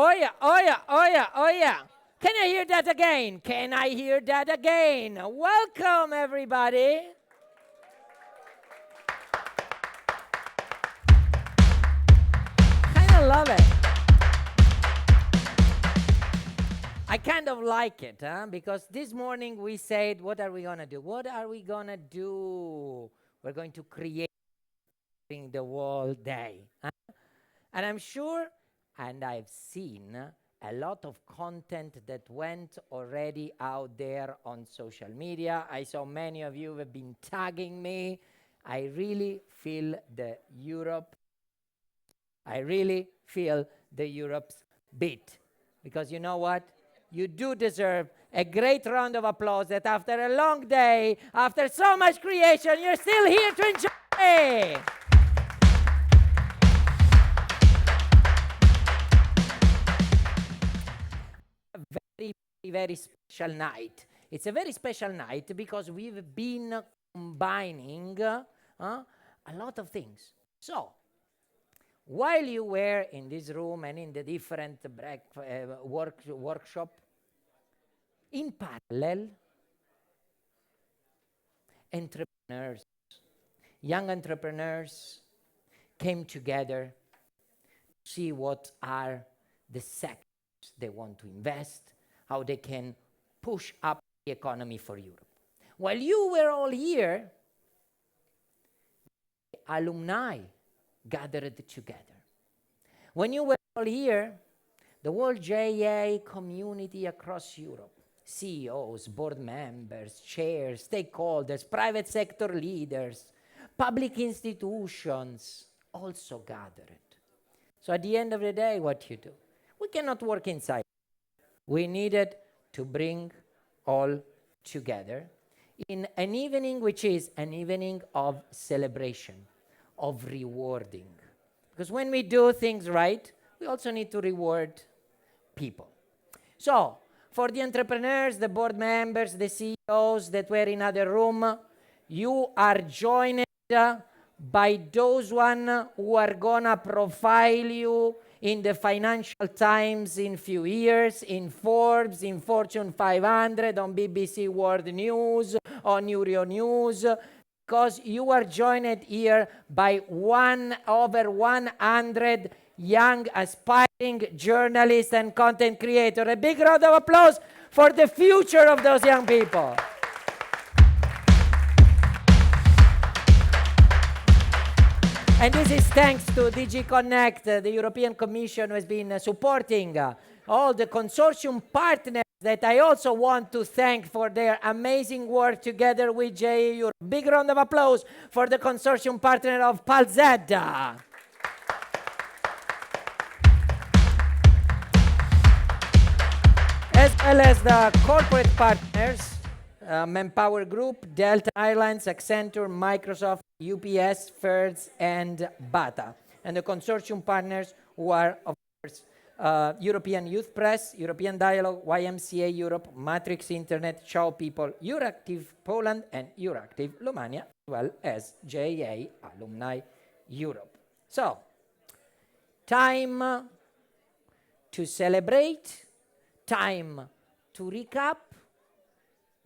oh yeah, oh yeah, oh yeah, oh yeah. Can I hear that again? Can I hear that again? Welcome, everybody. Kind of love it. I kind of like it, because this morning we said, what are we going to do? What are we going to do? We're going to create the world day. And I'm sure, and I've seen a lot of content that went already out there on social media. I saw many of you have been tagging me. I really feel the Europe. I really feel the Europe's beat. Because you know what? You do deserve a great round of applause that after a long day, after so much creation, you're still here to enjoy. Very special night. It's a very special night because we've been combining a lot of things. So, while you were in this room and in the different workshop, in parallel, entrepreneurs, young entrepreneurs came together to see what are the sectors they want to invest, how they can push up the economy for Europe. While you were all here, alumni gathered together. When you were all here, the whole JA community across Europe, CEOs, board members, chairs, stakeholders, private sector leaders, public institutions also gathered. So at the end of the day, what you do? We cannot work inside. We needed to bring all together in an evening which is an evening of celebration, of rewarding. Because when we do things right, we also need to reward people. So, for the entrepreneurs, the board members, the CEOs that were in other room, you are joined by those one who are gonna profile you in the Financial Times in few years, in Forbes, in Fortune 500, on BBC World News, on Euronews, because you are joined here by over 100 young, aspiring journalists and content creators. A big round of applause for the future of those young people. And this is thanks to DG Connect, the European Commission who has been supporting all the consortium partners that I also want to thank for their amazing work together with JA Europe. Big round of applause for the consortium partner of PulseZ. As well as the corporate partners, Manpower Group, Delta Airlines, Accenture, Microsoft, UPS, FIRS, and Bata. And the consortium partners who are, of course, European Youth Press, European Dialogue, YMCA Europe, Matrix Internet, Ciao People, Euractiv Poland, and Euractiv Romania, as well as JA Alumni Europe. So, time to celebrate, time to recap,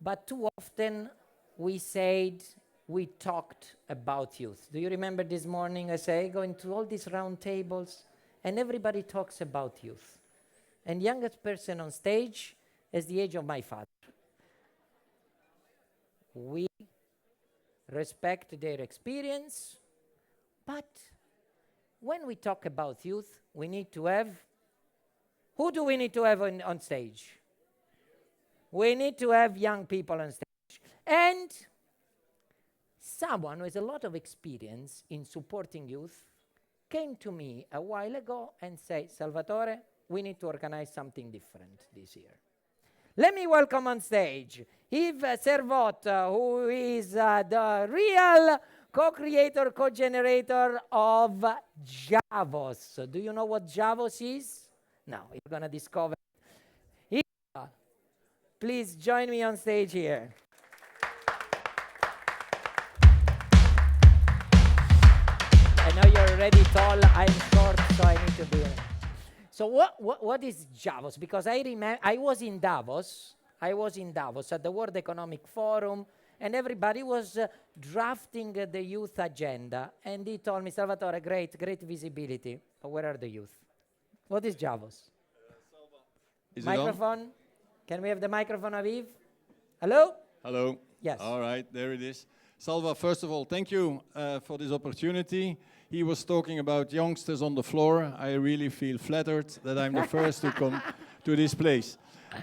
but too often we talked about youth. Do you remember this morning I say, going to all these round tables, and everybody talks about youth. And youngest person on stage is the age of my father. We respect their experience, but when we talk about youth, we need to have, who do we need to have on stage? We need to have young people on stage. And someone who has a lot of experience in supporting youth came to me a while ago and said, Salvatore, we need to organize something different this year. Let me welcome on stage Yves Servotte, who is the real co-creator, co-generator of Javos. Do you know what Javos is? No, you're going to discover. Please join me on stage here. I know you're already tall, I'm short, so I need to be. So what is Davos? Because I remember I was in Davos at the World Economic Forum, and everybody was drafting the youth agenda. And he told me, Salvatore, great visibility. But where are the youth? What is Davos? Is microphone? Can we have the microphone, Aviv? Hello? Hello. Yes. All right, there it is. Salva, first of all, thank you for this opportunity. He was talking about youngsters on the floor. I really feel flattered that I'm the first to come to this place.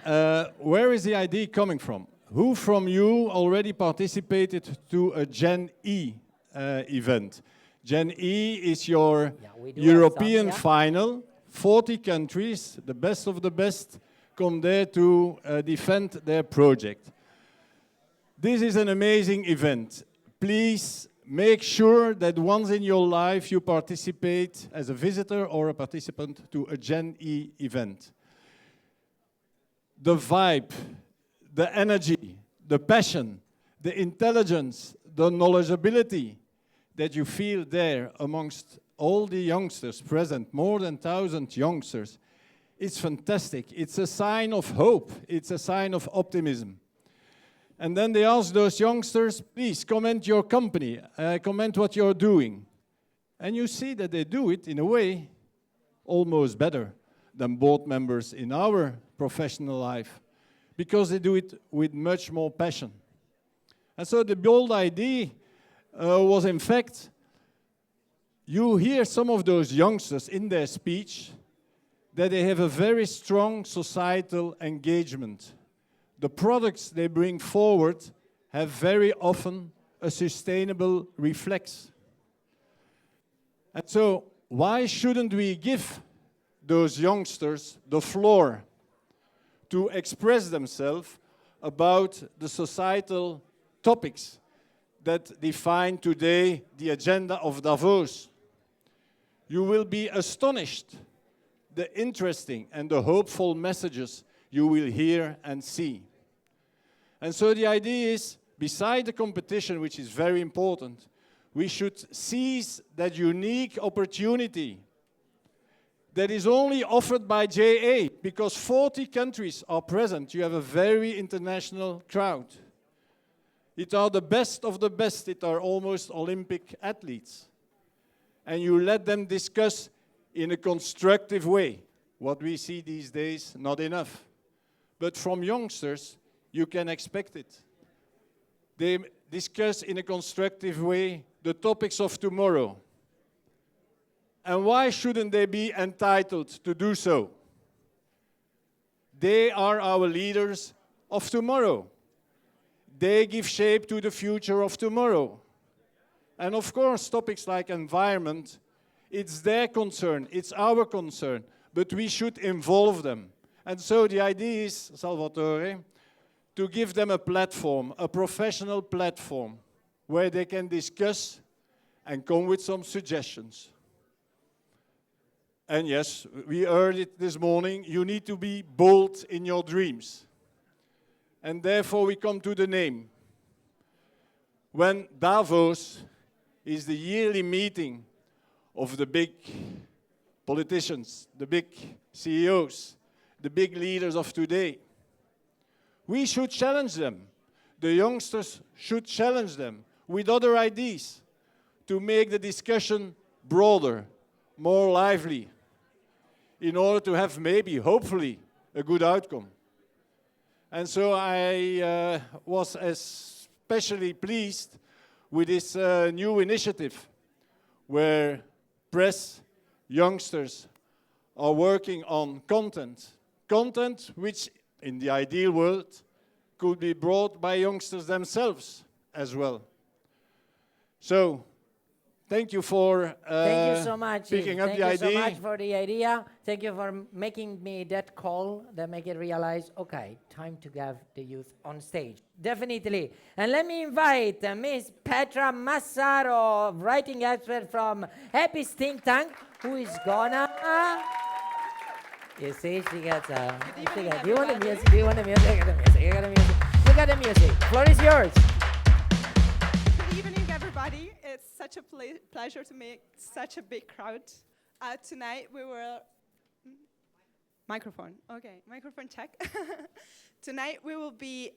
Where is the idea coming from? Who from you already participated to a Gen E event? Gen E is your European final. 40 countries, the best of the best, come there to defend their project. This is an amazing event. Please make sure that once in your life you participate as a visitor or a participant to a Gen E event. The vibe, the energy, the passion, the intelligence, the knowledgeability that you feel there amongst all the youngsters present, more than 1,000 youngsters, it's fantastic. It's a sign of hope. It's a sign of optimism. And then they ask those youngsters, please comment your company, comment what you're doing. And you see that they do it in a way almost better than board members in our professional life, because they do it with much more passion. And so the bold idea was, in fact, you hear some of those youngsters in their speech that they have a very strong societal engagement. The products they bring forward have very often a sustainable reflex. And so why shouldn't we give those youngsters the floor to express themselves about the societal topics that define today the agenda of Davos? You will be astonished the interesting and the hopeful messages you will hear and see. And so the idea is, beside the competition, which is very important, we should seize that unique opportunity that is only offered by JA, because 40 countries are present. You have a very international crowd. It are the best of the best. It are almost Olympic athletes. And you let them discuss in a constructive way. What we see these days, not enough. But from youngsters, you can expect it. They discuss in a constructive way the topics of tomorrow. And why shouldn't they be entitled to do so? They are our leaders of tomorrow. They give shape to the future of tomorrow. And of course, topics like environment, it's their concern, it's our concern, but we should involve them. And so the idea is, Salvatore, to give them a platform, a professional platform, where they can discuss and come with some suggestions. And yes, we heard it this morning, you need to be bold in your dreams. And therefore we come to the name. When Davos is the yearly meeting of the big politicians, the big CEOs, the big leaders of today, we should challenge them. The youngsters should challenge them with other ideas to make the discussion broader, more lively, in order to have maybe, hopefully, a good outcome. And so I was especially pleased with this new initiative where press, youngsters are working on content. Content which, in the ideal world, could be brought by youngsters themselves as well. So, thank you for thank you so much, picking up the idea. Thank you so much for the idea. Thank you for making me that call that make it realize, okay, time to have the youth on stage. Definitely. And let me invite Miss Petra Massaro, writing expert from Happy's think tank, who is gonna... You see, she gets a... Do you want the music? Do you want the music? I got the music. I got the music. You got the music. The floor is yours. Good evening, everybody. It's such a pleasure to meet such a big crowd. Tonight we were Microphone. Okay, microphone check. Tonight we will be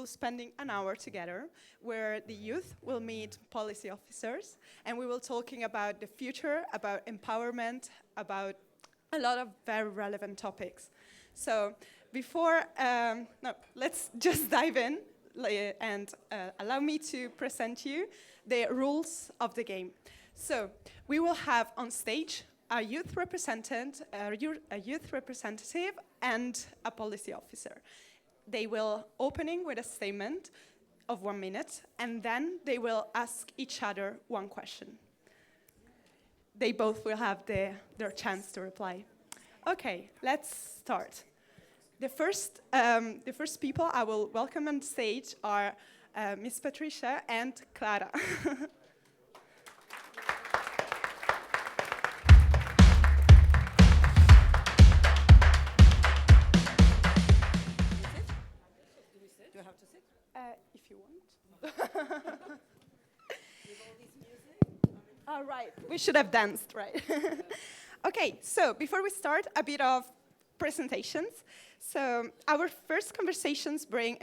spending an hour together where the youth will meet policy officers, and we will talking about the future, about empowerment, about a lot of very relevant topics. So before, let's just dive in and allow me to present you the rules of the game. So we will have on stage a youth representative and a policy officer. They will opening with a statement of 1 minute, and then they will ask each other one question. They both will have their chance to reply. Okay, let's start. The first people I will welcome on stage are Miss Patricia and Clara. Do I have to sit? If you want. All right, we should have danced, right? Okay, so before we start, a bit of presentations. So our first conversations bring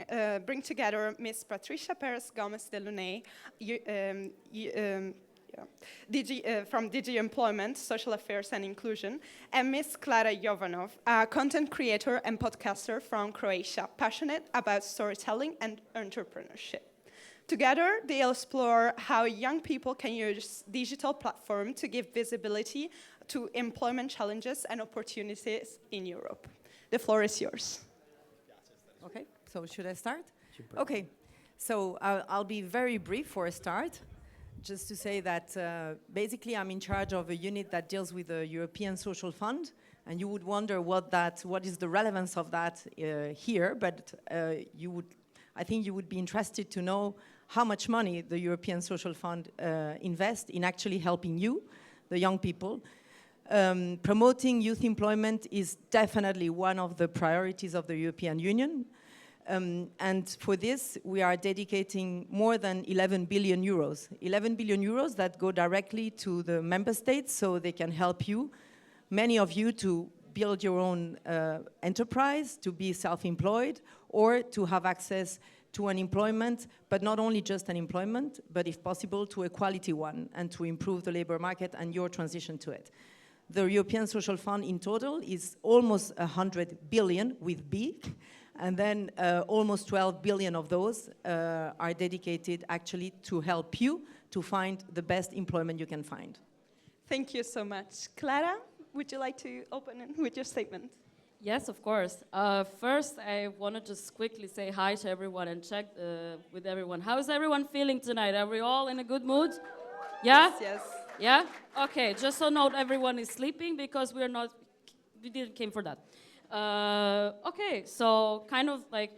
together Miss Patricia Perez Gomez de Lunay, from DG Employment, Social Affairs and Inclusion, and Miss Clara Jovanov, a content creator and podcaster from Croatia, passionate about storytelling and entrepreneurship. Together, they'll explore how young people can use digital platform to give visibility to employment challenges and opportunities in Europe. The floor is yours. Okay, so should I start? Okay, so I'll be very brief for a start. Just to say that basically I'm in charge of a unit that deals with the European Social Fund, and you would wonder what is the relevance of that here, but I think you would be interested to know how much money the European Social Fund invests in actually helping you, the young people. Promoting youth employment is definitely one of the priorities of the European Union. And for this, we are dedicating more than 11 billion euros. 11 billion euros that go directly to the member states so they can help you, many of you, to build your own enterprise, to be self-employed, or to have access to an employment, but not only just an employment, but if possible, to a quality one, and to improve the labor market and your transition to it. The European Social Fund in total is almost 100 billion with B, and then almost 12 billion of those are dedicated actually to help you to find the best employment you can find. Thank you so much. Clara, would you like to open with your statement? Yes, of course. First, I want to just quickly say hi to everyone and check with everyone. How is everyone feeling tonight? Are we all in a good mood? Yeah? Yes. Yeah? Okay, just so note everyone is sleeping because we didn't came for that. Okay, so kind of like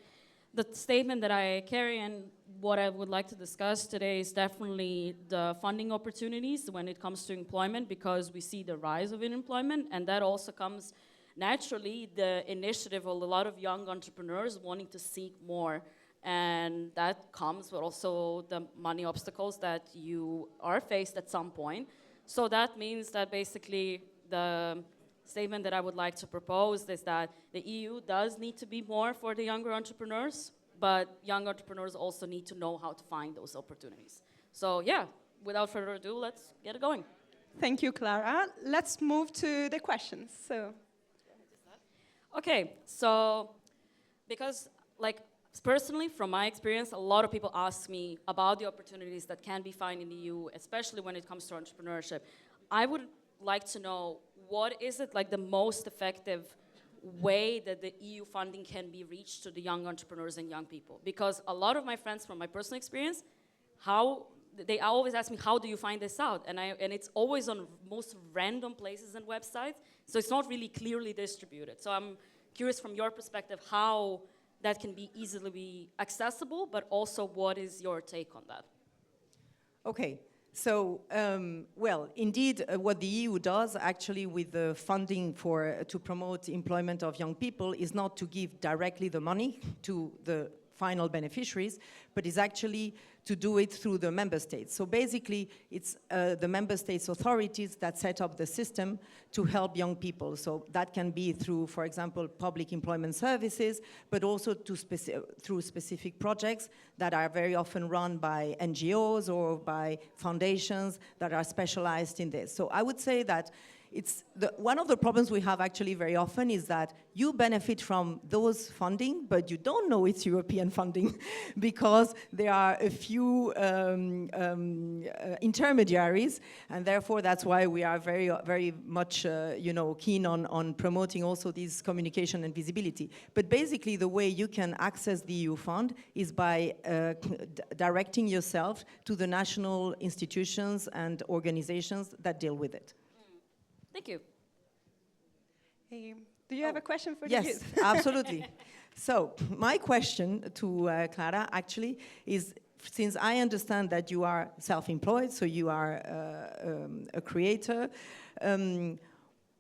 the statement that I carry and what I would like to discuss today is definitely the funding opportunities when it comes to employment, because we see the rise of unemployment, and that also comes naturally the initiative of a lot of young entrepreneurs wanting to seek more, and that comes with also the money obstacles that you are faced at some point. So that means that basically the statement that I would like to propose is that the EU does need to be more for the younger entrepreneurs, but young entrepreneurs also need to know how to find those opportunities. So yeah, without further ado, let's get it going. Thank you, Clara. Let's move to the questions. So. Okay, so because like personally, from my experience, a lot of people ask me about the opportunities that can be found in the EU, especially when it comes to entrepreneurship. I would like to know, what is it like the most effective way that the EU funding can be reached to the young entrepreneurs and young people? Because a lot of my friends, from my personal experience, they always ask me, how do you find this out? And it's always on most random places and websites, so it's not really clearly distributed. So I'm curious from your perspective how that can be easily accessible, but also what is your take on that? Okay, so, well, indeed, what the EU does actually with the funding to promote employment of young people is not to give directly the money to the final beneficiaries, but is actually to do it through the member states. So basically, it's the member states' authorities that set up the system to help young people. So that can be through, for example, public employment services, but also through specific projects that are very often run by NGOs or by foundations that are specialized in this. So I would say that one of the problems we have actually very often is that you benefit from those funding, but you don't know it's European funding because there are a few intermediaries, and therefore that's why we are very much keen on promoting also this communication and visibility. But basically the way you can access the EU fund is by directing yourself to the national institutions and organizations that deal with it. Thank you. Hey, do you have a question for the Yes, youth? absolutely. So my question to Clara actually is, since I understand that you are self-employed, so you are a creator,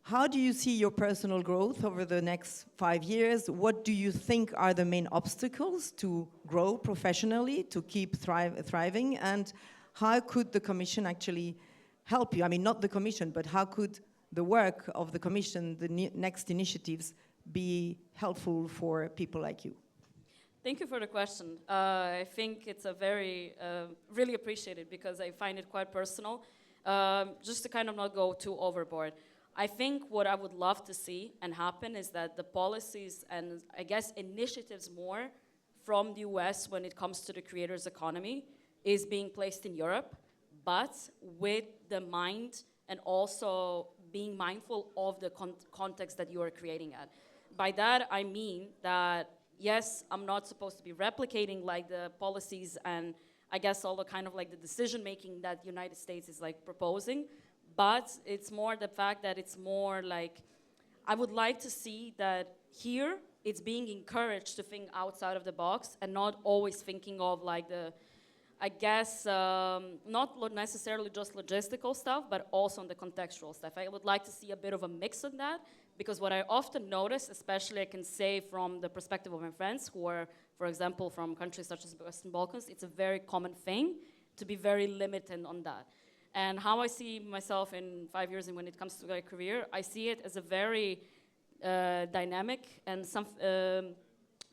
how do you see your personal growth over the next 5 years? What do you think are the main obstacles to grow professionally, to keep thriving? And how could the Commission actually help you? I mean, not the Commission, but how could the work of the Commission, the next initiatives, be helpful for people like you? Thank you for the question. I think it's a very, really appreciated because I find it quite personal. Just to kind of not go too overboard. I think what I would love to see and happen is that the policies and I guess initiatives more from the US when it comes to the creators economy is being placed in Europe, but with the mind and also being mindful of the context that you are creating at. By that, I mean that, yes, I'm not supposed to be replicating like the policies and I guess all the kind of like the decision-making that the United States is like proposing, but it's more the fact that it's more like, I would like to see that here, it's being encouraged to think outside of the box and not always thinking of like the, I guess, not necessarily just logistical stuff, but also on the contextual stuff. I would like to see a bit of a mix of that, because what I often notice, especially I can say from the perspective of my friends who are, for example, from countries such as the Western Balkans, it's a very common thing to be very limited on that. And how I see myself in 5 years and when it comes to my career, I see it as a very dynamic and some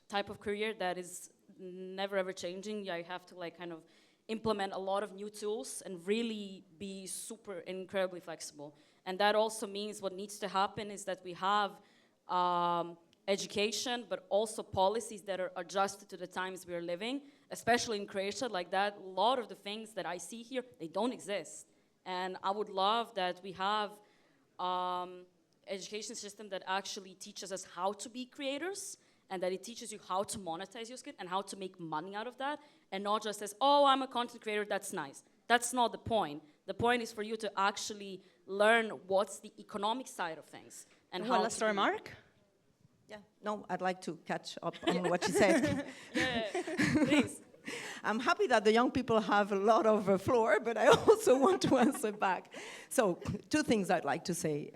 type of career that is never ever changing. I have to like kind of implement a lot of new tools and really be super incredibly flexible. And that also means what needs to happen is that we have education, but also policies that are adjusted to the times we are living, especially in Croatia, like that. A lot of the things that I see here, they don't exist. And I would love that we have education system that actually teaches us how to be creators, and that it teaches you how to monetize your skill and how to make money out of that, and not just as, oh, I'm a content creator, that's nice. That's not the point. The point is for you to actually learn what's the economic side of things. And One last remark? Yeah, no, I'd like to catch up on what you said. Yeah, please. I'm happy that the young people have a lot of floor, but I also want to answer back. So, two things I'd like to say,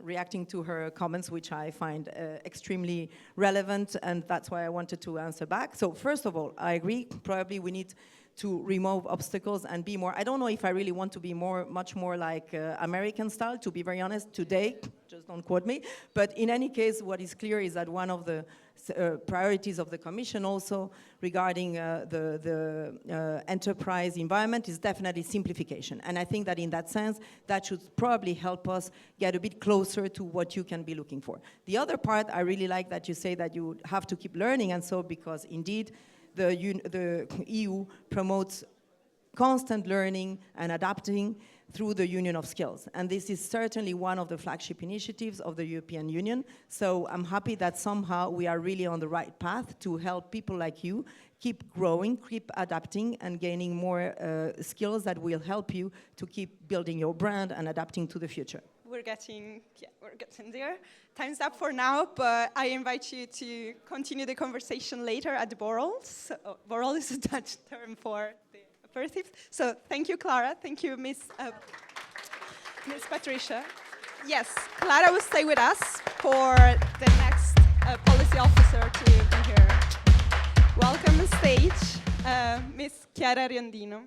reacting to her comments, which I find extremely relevant, and that's why I wanted to answer back. So, first of all, I agree, probably we need to remove obstacles and be more, I don't know if I really want to be much more like American style, to be very honest, today, just don't quote me, but in any case, what is clear is that one of the priorities of the Commission also regarding the enterprise environment is definitely simplification. And I think that in that sense, that should probably help us get a bit closer to what you can be looking for. The other part, I really like that you say that you have to keep learning, and so because indeed, the EU promotes constant learning and adapting through the Union of Skills. And this is certainly one of the flagship initiatives of the European Union. So I'm happy that somehow we are really on the right path to help people like you keep growing, keep adapting, and gaining more skills that will help you to keep building your brand and adapting to the future. We're getting there. Time's up for now, but I invite you to continue the conversation later at the Borrells. So, Borrell is a Dutch term for the aperitif. So thank you, Clara. Thank you, Miss Patricia. Yes, Clara will stay with us for the next policy officer to be here. Welcome. Miss Chiara Riondino.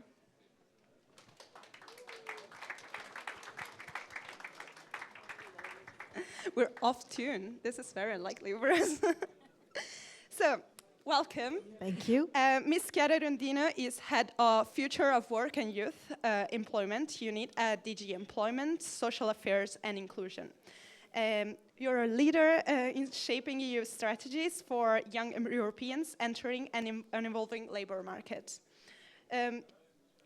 We're off tune. This is very unlikely for us. So, welcome. Thank you. Ms. Chiara Riondino is Head of Future of Work and Youth Employment Unit at DG Employment, Social Affairs and Inclusion. You're a leader in shaping EU strategies for young Europeans entering an evolving labor market.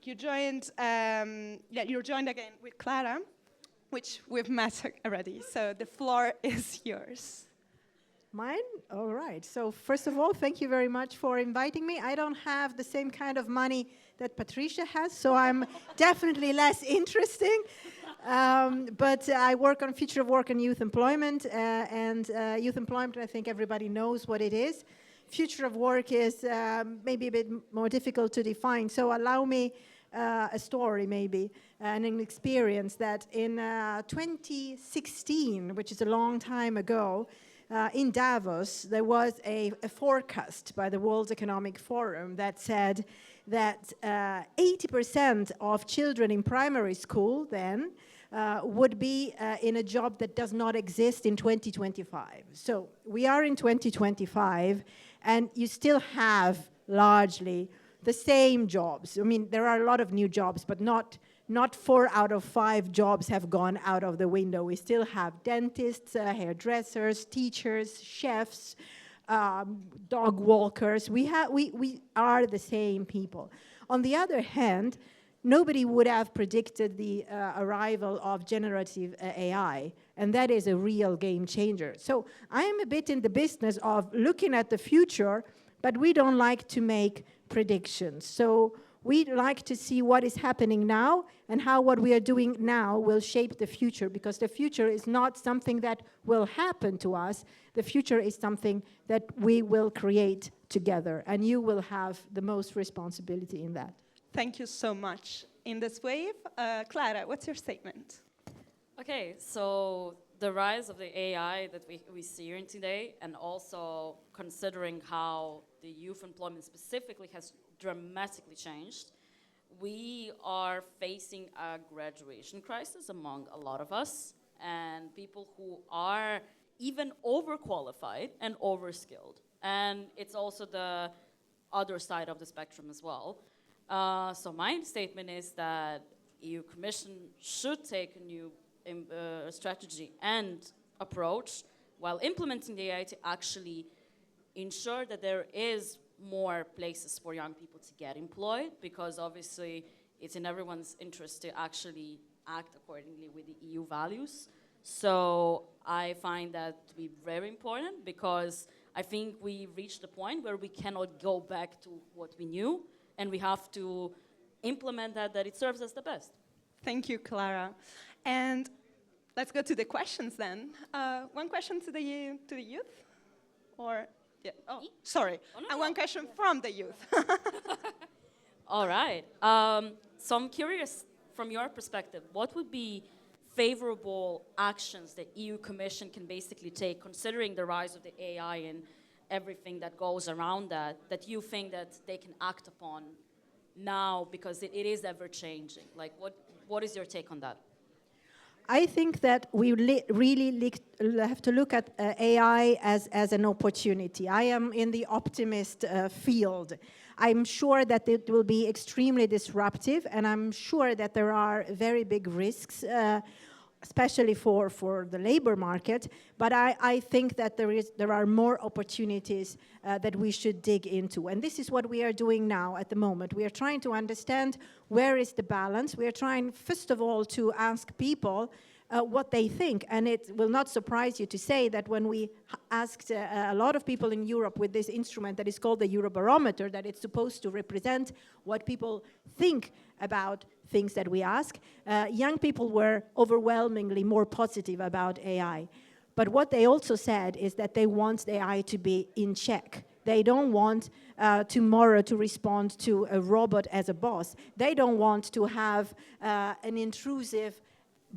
You're joined again with Clara, which we've met already. So the floor is yours. Mine? All right. So first of all, thank you very much for inviting me. I don't have the same kind of money that Patricia has, so I'm definitely less interesting. But I work on future of work and youth employment. Youth employment, I think everybody knows what it is. Future of work is maybe a bit more difficult to define. So allow me a story maybe, and an experience that in 2016, which is a long time ago, in Davos, there was a forecast by the World Economic Forum that said that 80% of children in primary school then would be in a job that does not exist in 2025. So we are in 2025, and you still have largely the same jobs. I mean, there are a lot of new jobs, but not 4 out of 5 jobs have gone out of the window. We still have dentists, hairdressers, teachers, chefs, dog walkers. We are the same people. On the other hand, nobody would have predicted the arrival of generative AI, and that is a real game changer. So I am a bit in the business of looking at the future, but we don't like to make predictions. So we like to see what is happening now and how what we are doing now will shape the future, because the future is not something that will happen to us. The future is something that we will create together, and you will have the most responsibility in that. Thank you so much. In this wave, Clara, what's your statement? Okay, so the rise of the AI that we see here today, and also considering how the youth employment specifically has dramatically changed, we are facing a graduation crisis among a lot of us, and people who are even overqualified and overskilled. And it's also the other side of the spectrum as well. So my statement is that EU Commission should take a new strategy and approach while implementing the AI to actually ensure that there is more places for young people to get employed, because obviously it's in everyone's interest to actually act accordingly with the EU values. So I find that to be very important, because I think we reached a point where we cannot go back to what we knew, and we have to implement that it serves us the best. Thank you, Clara. And let's go to the questions then. One question to the youth? Or, yeah, oh, sorry. Oh, no, and no. one question from the youth. All right. So I'm curious, from your perspective, what would be favorable actions that EU Commission can basically take, considering the rise of the AI and everything that goes around that you think that they can act upon now, because it is ever changing? Like, what is your take on that? I think that we really have to look at AI as an opportunity. I am in the optimist field. I'm sure that it will be extremely disruptive, and I'm sure that there are very big risks, especially for the labor market. But I think that there are more opportunities that we should dig into. And this is what we are doing now at the moment. We are trying to understand where is the balance. We are trying, first of all, to ask people what they think. And it will not surprise you to say that when we asked a lot of people in Europe with this instrument that is called the Eurobarometer, that it's supposed to represent what people think about things that we ask, young people were overwhelmingly more positive about AI. But what they also said is that they want the AI to be in check. They don't want tomorrow to respond to a robot as a boss. They don't want to have an intrusive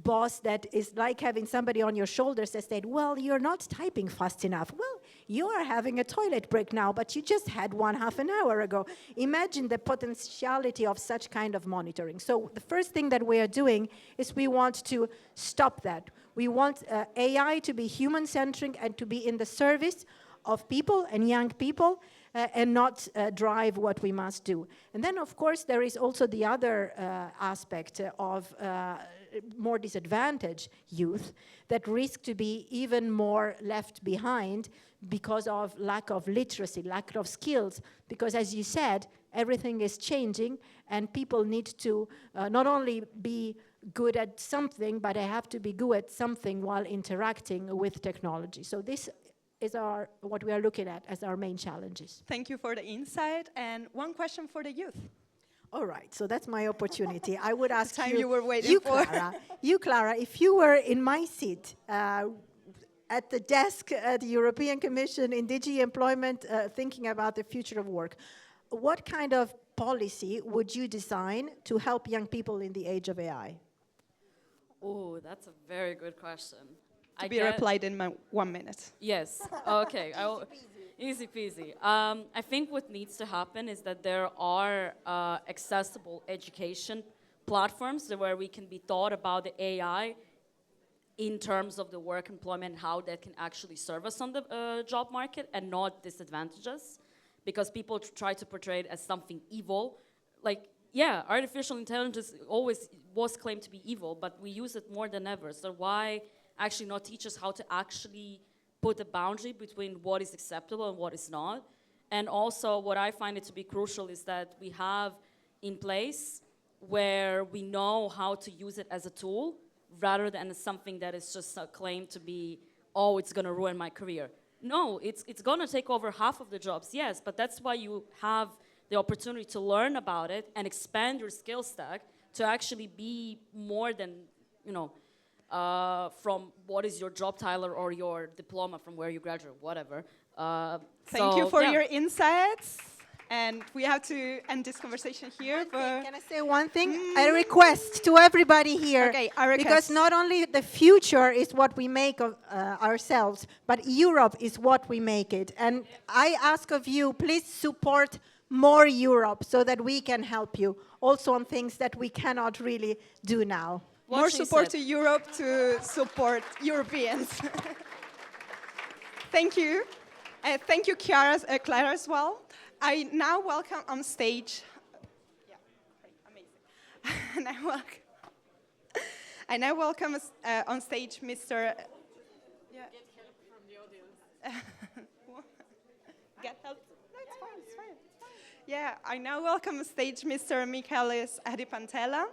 boss that is like having somebody on your shoulders that said, well, you're not typing fast enough. Well, You are having a toilet break now, but you just had one half an hour ago. Imagine the potentiality of such kind of monitoring. So the first thing that we are doing is we want to stop that. We want AI to be human-centric and to be in the service of people and young people, and not drive what we must do. And then, of course, there is also the other aspect of more disadvantaged youth that risk to be even more left behind because of lack of literacy, lack of skills, because as you said, everything is changing and people need to not only be good at something, but they have to be good at something while interacting with technology. So this is what we are looking at as our main challenges. Thank you for the insight. And one question for the youth. All right, so that's my opportunity. I would ask Time you were waiting for. Clara, if you were in my seat at the desk at the European Commission in DG Employment, thinking about the future of work, what kind of policy would you design to help young people in the age of AI? Oh, that's a very good question. To be replied in 1 minute. Yes. Okay. Easy peasy. I think what needs to happen is that there are accessible education platforms where we can be taught about the AI in terms of the work employment, how that can actually serve us on the job market and not disadvantage us, because people try to portray it as something evil. Like, yeah, artificial intelligence always was claimed to be evil, but we use it more than ever. So why actually not teach us how to actually put a boundary between what is acceptable and what is not? And also what I find it to be crucial is that we have in place where we know how to use it as a tool rather than as something that is just claimed to be, oh, it's gonna ruin my career. No, it's gonna take over half of the jobs, yes, but that's why you have the opportunity to learn about it and expand your skill stack to actually be more than, from what is your job title or your diploma from where you graduate, whatever. Thank you for your insights. And we have to end this conversation here. Can I say one thing? A request to everybody here. Okay, a request. Because not only the future is what we make of ourselves, but Europe is what we make it. And I ask of you, please support more Europe so that we can help you also on things that we cannot really do now. More support to Europe to support Europeans. Thank you. Thank you, Clara, as well. I now welcome on stage. Yeah, great, amazing. I now welcome on stage Mr. Yeah. Get help from the audience. Get help? No, it's fine, it's fine. Yeah, I now welcome on stage Mr. Michalis Adipantela,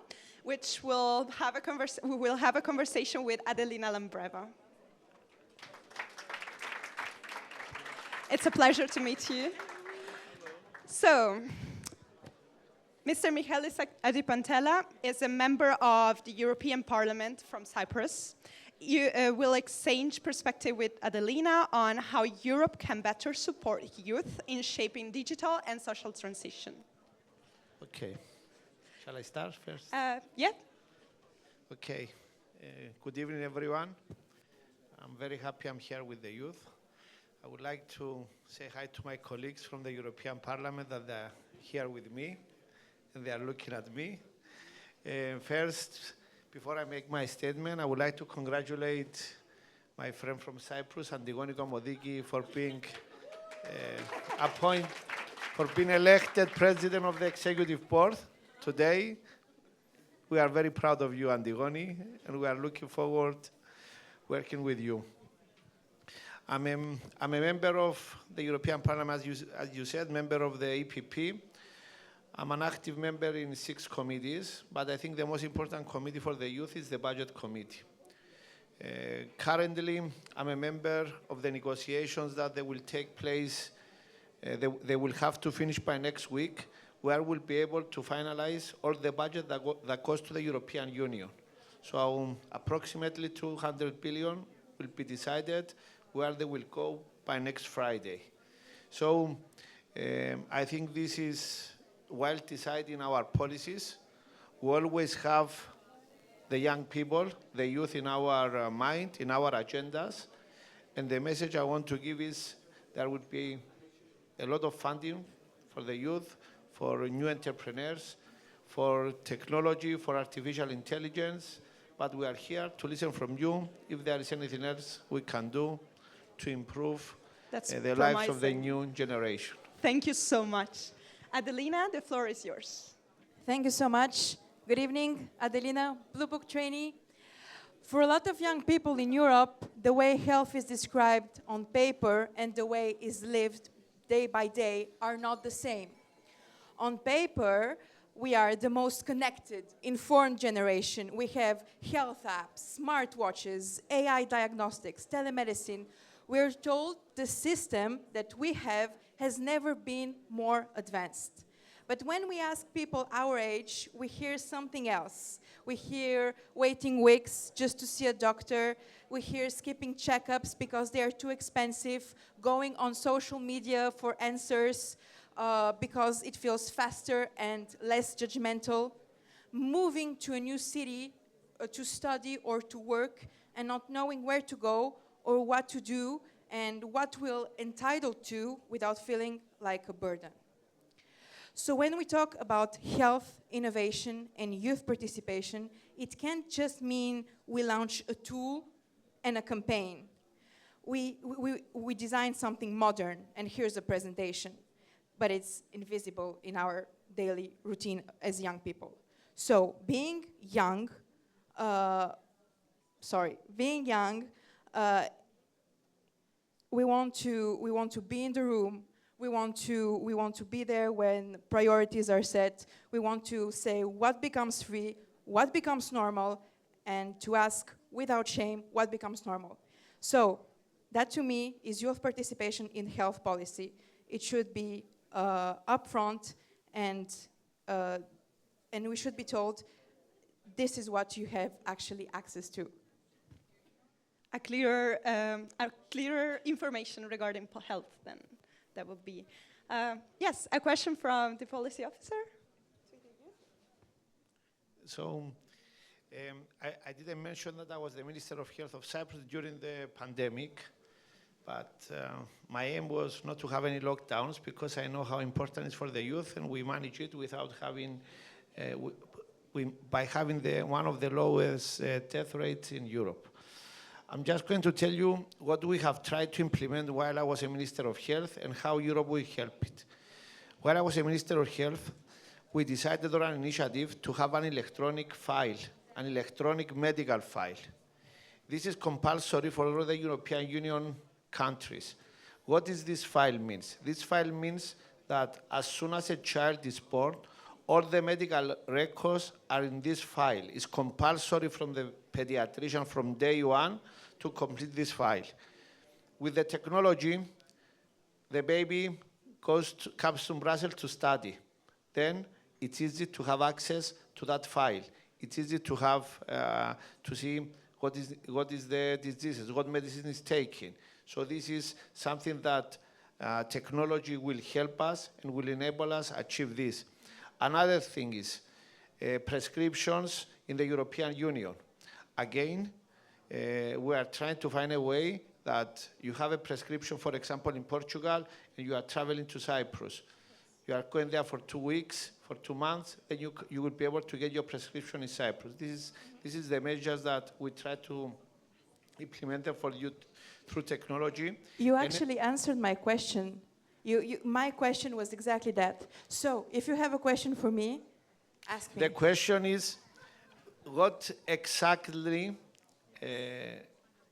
which will have we will have a conversation with Adelina Lambreva. It's a pleasure to meet you. So, Mr. Michalis Adipantela is a member of the European Parliament from Cyprus. You will exchange perspective with Adelina on how Europe can better support youth in shaping digital and social transition. Okay. Shall I start first? Yeah. Okay. Good evening, everyone. I'm very happy I'm here with the youth. I would like to say hi to my colleagues from the European Parliament that are here with me, and they are looking at me. First, before I make my statement, I would like to congratulate my friend from Cyprus, Antigoni Komodiki, for being elected president of the executive board today. We are very proud of you, Antigoni, and we are looking forward working with you. I'm a member of the European Parliament, as you said, member of the EPP. I'm an active member in 6 committees, but I think the most important committee for the youth is the Budget Committee. Currently, I'm a member of the negotiations that they will take place, they will have to finish by next week, where we'll be able to finalize all the budget that goes to the European Union. So approximately 200 billion will be decided where they will go by next Friday. So I think this is while deciding our policies, we always have the young people, the youth in our mind, in our agendas. And the message I want to give is There will be a lot of funding for the youth, for new entrepreneurs, for technology, for artificial intelligence. But we are here to listen from you if there is anything else we can do to improve That's the lives of the promising. new generation. Thank you so much. Adelina, the floor is yours. Thank you so much. Good evening, Adelina, Blue Book trainee. For a lot of young people in Europe, the way health is described on paper and the way it's lived day by day are not the same. On paper, we are the most connected, informed generation. We have health apps, smartwatches, AI diagnostics, telemedicine. We're told the system that we have has never been more advanced. But when we ask people our age, we hear something else. We hear waiting weeks just to see a doctor. We hear skipping checkups because they are too expensive, going on social media for answers because it feels faster and less judgmental, moving to a new city to study or to work and not knowing where to go or what to do and what we're entitled to without feeling like a burden. So when we talk about health, innovation, and youth participation, it can't just mean we launch a tool and a campaign. We design something modern, and here's a presentation, but it's invisible in our daily routine as young people. So being young, we want to be in the room. We want to be there when priorities are set. We want to say what becomes free, what becomes normal, and to ask without shame what becomes normal. So that to me is youth participation in health policy. It should be upfront, and we should be told this is what you have actually access to. A clearer information regarding health then. That would be. Yes, a question from the policy officer. So I didn't mention that I was the Minister of Health of Cyprus during the pandemic, but my aim was not to have any lockdowns because I know how important it is for the youth, and we manage it without having, by having one of the lowest death rates in Europe. I'm just going to tell you what we have tried to implement while I was a Minister of Health and how Europe will help it. While I was a Minister of Health, we decided on an initiative to have an electronic file, an electronic medical file. This is compulsory for all the European Union countries. What does this file mean? This file means that as soon as a child is born, all the medical records are in this file. It's compulsory from the pediatrician from day one to complete this file. With the technology, the baby comes to Brussels to study. Then it's easy to have access to that file. It's easy to have to see what is the diseases, what medicine is taking. So this is something that technology will help us and will enable us achieve this. Another thing is prescriptions in the European Union. Again, we are trying to find a way that you have a prescription, for example, in Portugal, and you are traveling to Cyprus. You are going there for 2 weeks, for 2 months, and you will be able to get your prescription in Cyprus. This is the measures that we try to implement for you through technology. You actually answered my question. My question was exactly that. So if you have a question for me, ask me. The question is, what exactly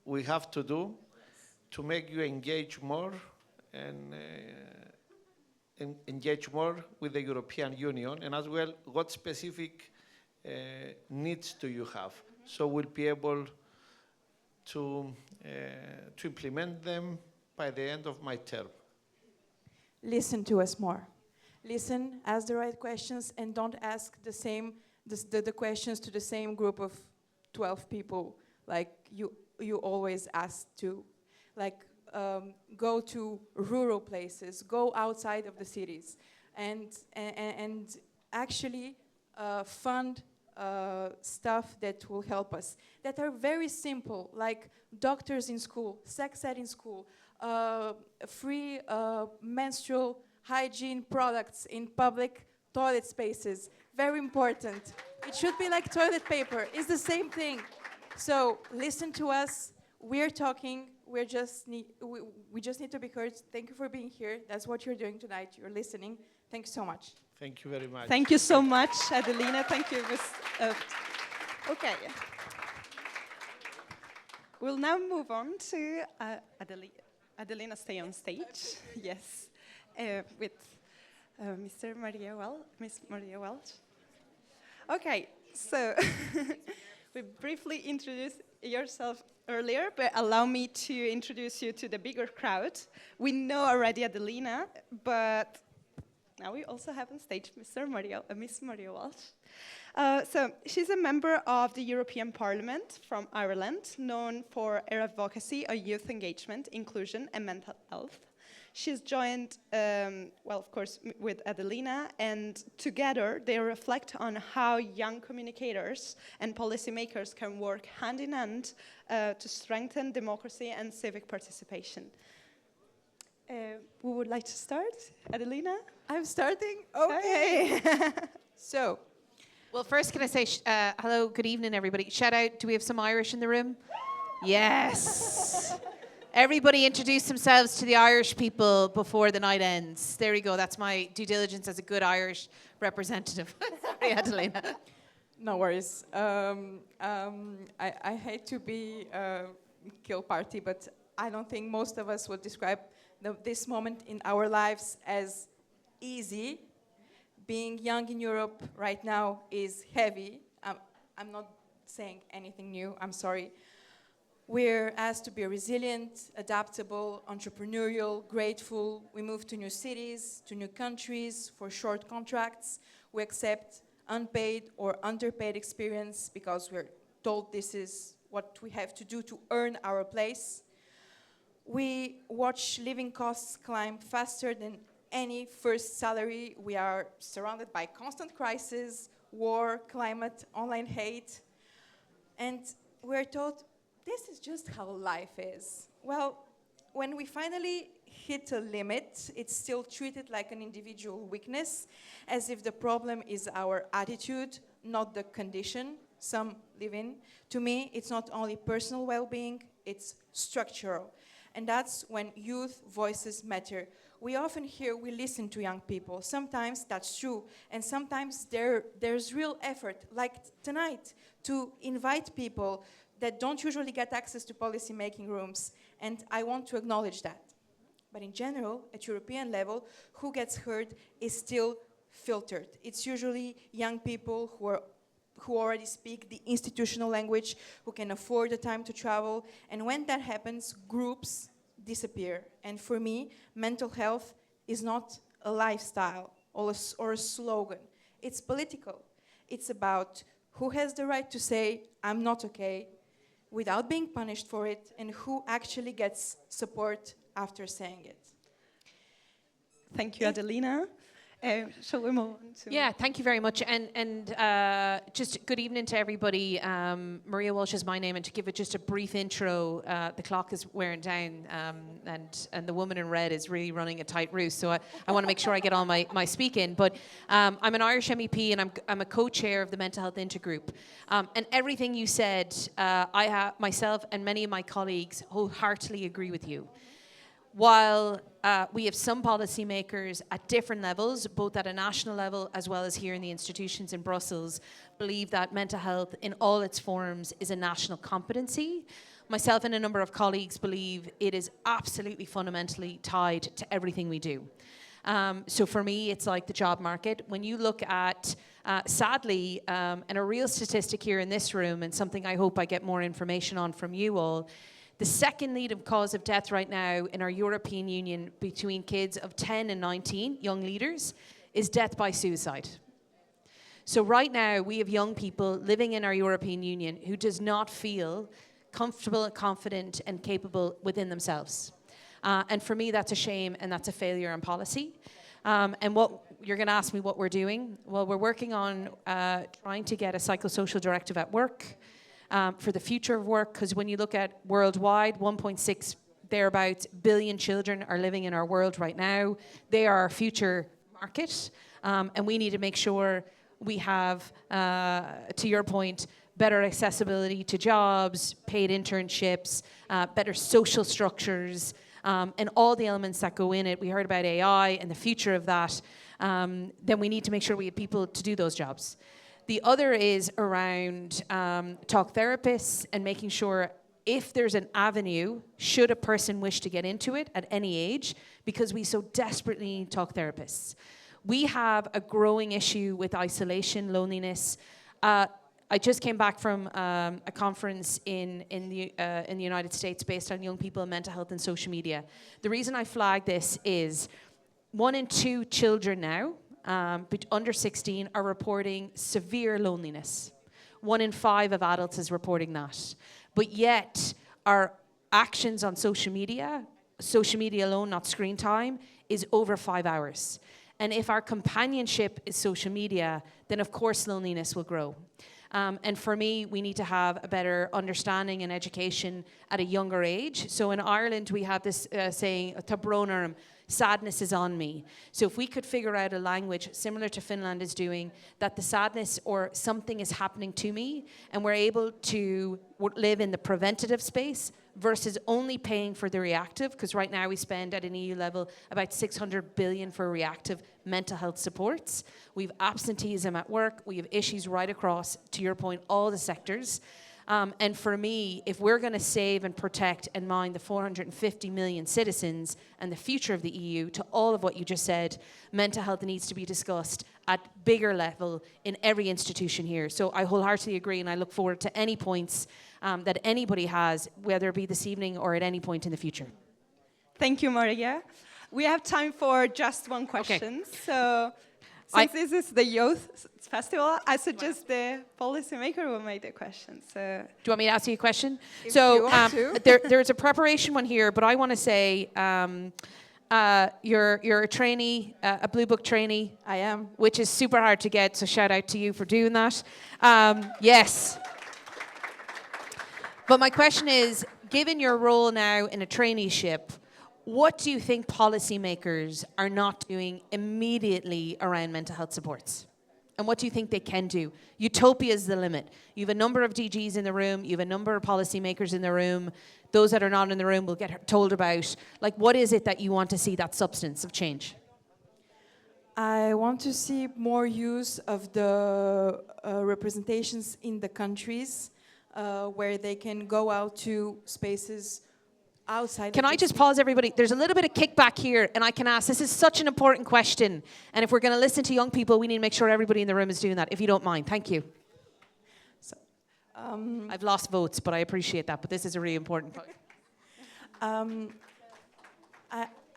we have to do to make you engage more and engage more with the European Union, and as well, what specific needs do you have? So we'll be able to implement them by the end of my term. Listen to us more. Listen, ask the right questions, and don't ask the questions to the same group of 12 people like you always ask to. Like, go to rural places, go outside of the cities, and actually fund stuff that will help us, that are very simple, like doctors in school, sex ed in school, free menstrual hygiene products in public toilet spaces. Very important. It should be like toilet paper. It's the same thing. So listen to us. We're talking. We just need to be heard. Thank you for being here. That's what you're doing tonight. You're listening. Thank you so much. Thank you very much. Thank you so much, Adelina. Thank you, Ms. Okay. We'll now move on to Adelina. Stay on stage. Yes, with Miss Maria Welch. Okay, so we briefly introduced yourself earlier, but allow me to introduce you to the bigger crowd. We know already Adelina, but now we also have on stage Miss Maria Welch. So she's a member of the European Parliament from Ireland, known for her advocacy of youth engagement, inclusion, and mental health. She's joined, of course, with Adelina, and together they reflect on how young communicators and policymakers can work hand in hand to strengthen democracy and civic participation. Who would like to start? Adelina? I'm starting? Okay. So, well, first, can I say hello, good evening, everybody. Shout out, do we have some Irish in the room? Yes. Everybody introduce themselves to the Irish people before the night ends. There you go. That's my due diligence as a good Irish representative. Sorry, Adelina. No worries. I hate to be kill party, but I don't think most of us would describe this moment in our lives as easy. Being young in Europe right now is heavy. I'm not saying anything new, I'm sorry. We're asked to be resilient, adaptable, entrepreneurial, grateful. We move to new cities, to new countries for short contracts. We accept unpaid or underpaid experience because we're told this is what we have to do to earn our place. We watch living costs climb faster than any first salary. We are surrounded by constant crises, war, climate, online hate. And we're told this is just how life is. Well, when we finally hit a limit, it's still treated like an individual weakness, as if the problem is our attitude, not the condition some live in. To me, it's not only personal well-being, it's structural. And that's when youth voices matter. We often hear we listen to young people. Sometimes that's true, and sometimes there's real effort, like tonight, to invite people that don't usually get access to policy-making rooms, and I want to acknowledge that. But in general, at European level, who gets heard is still filtered. It's usually young people who already speak the institutional language, who can afford the time to travel, and when that happens, groups disappear. And for me, mental health is not a lifestyle or a slogan. It's political. It's about who has the right to say, I'm not okay, without being punished for it, and who actually gets support after saying it. Thank you, Adelina. Shall we move on to... Yeah, thank you very much. And just good evening to everybody. Maria Walsh is my name, and to give it just a brief intro, the clock is wearing down, and the woman in red is really running a tight race, so I want to make sure I get all my speak in. But I'm an Irish MEP, and I'm a co-chair of the Mental Health Intergroup. And everything you said, myself and many of my colleagues wholeheartedly agree with you. While we have some policymakers at different levels, both at a national level as well as here in the institutions in Brussels, believe that mental health in all its forms is a national competency. Myself and a number of colleagues believe it is absolutely fundamentally tied to everything we do. So for me, it's like the job market. When you look at, sadly, and a real statistic here in this room, and something I hope I get more information on from you all, the second leading cause of death right now in our European Union between kids of 10 and 19, young leaders, is death by suicide. So right now, we have young people living in our European Union who does not feel comfortable and confident and capable within themselves. And for me, that's a shame, and that's a failure in policy. And what you're going to ask me what we're doing. Well, we're working on trying to get a psychosocial directive at work, for the future of work, because when you look at worldwide, 1.6 thereabouts billion children are living in our world right now. They are our future market, and we need to make sure we have, to your point, better accessibility to jobs, paid internships, better social structures, and all the elements that go in it. We heard about AI and the future of that. Then we need to make sure we have people to do those jobs. The other is around talk therapists and making sure if there's an avenue, should a person wish to get into it at any age, because we so desperately need talk therapists. We have a growing issue with isolation, loneliness. I just came back from a conference in the United States based on young people and mental health and social media. The reason I flag this is 1 in 2 children now, under 16, are reporting severe loneliness. 1 in 5 of adults is reporting that. But yet, our actions on social media alone, not screen time, is over 5 hours. And if our companionship is social media, then of course loneliness will grow. And for me, we need to have a better understanding and education at a younger age. So in Ireland, we have this saying, "Tabrónarm," sadness is on me. So if we could figure out a language similar to Finland is doing, that the sadness or something is happening to me, and we're able to live in the preventative space versus only paying for the reactive, because right now we spend at an EU level about 600 billion for reactive mental health supports. We have absenteeism at work. We have issues right across, to your point, all the sectors. And for me, if we're going to save and protect and mind the 450 million citizens and the future of the EU, to all of what you just said, mental health needs to be discussed at bigger level in every institution here. So I wholeheartedly agree, and I look forward to any points that anybody has, whether it be this evening or at any point in the future. Thank you, Maria. We have time for just one question. Okay. So, since this is the Youth Festival, I suggest the policymaker will make the question. So, do you want me to ask you a question? If so, you want to. there's a preparation one here, but I want to say you're a trainee, a Blue Book trainee. I am. Which is super hard to get, so shout out to you for doing that. Yes. But my question is, given your role now in a traineeship, what do you think policymakers are not doing immediately around mental health supports? And what do you think they can do? Utopia is the limit. You have a number of DGs in the room. You have a number of policymakers in the room. Those that are not in the room will get told about. Like, what is it that you want to see, that substance of change? I want to see more use of the representations in the countries where they can go out to spaces outside. Can I just pause, everybody? There's a little bit of kickback here, and I can ask, this is such an important question, and if we're going to listen to young people, we need to make sure everybody in the room is doing that, if you don't mind. Thank you. So, I've lost votes, but I appreciate that, but this is a really important point.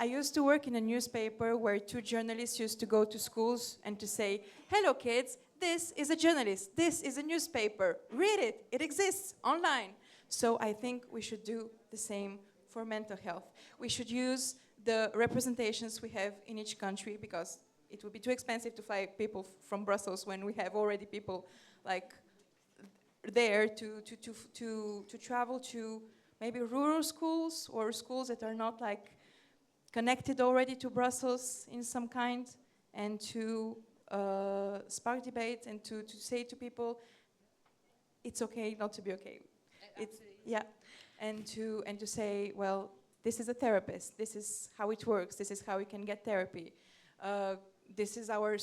I used to work in a newspaper where 2 journalists used to go to schools and to say, "Hello kids, this is a journalist, this is a newspaper, read it, it exists online." So I think we should do the same for mental health. We should use the representations we have in each country, because it would be too expensive to fly people from Brussels when we have already people like there to travel to maybe rural schools or schools that are not like connected already to Brussels in some kind, and to spark debate and to say to people, it's okay not to be okay. It's, yeah, and to say, well, this is a therapist. This is how it works. This is how we can get therapy. This is our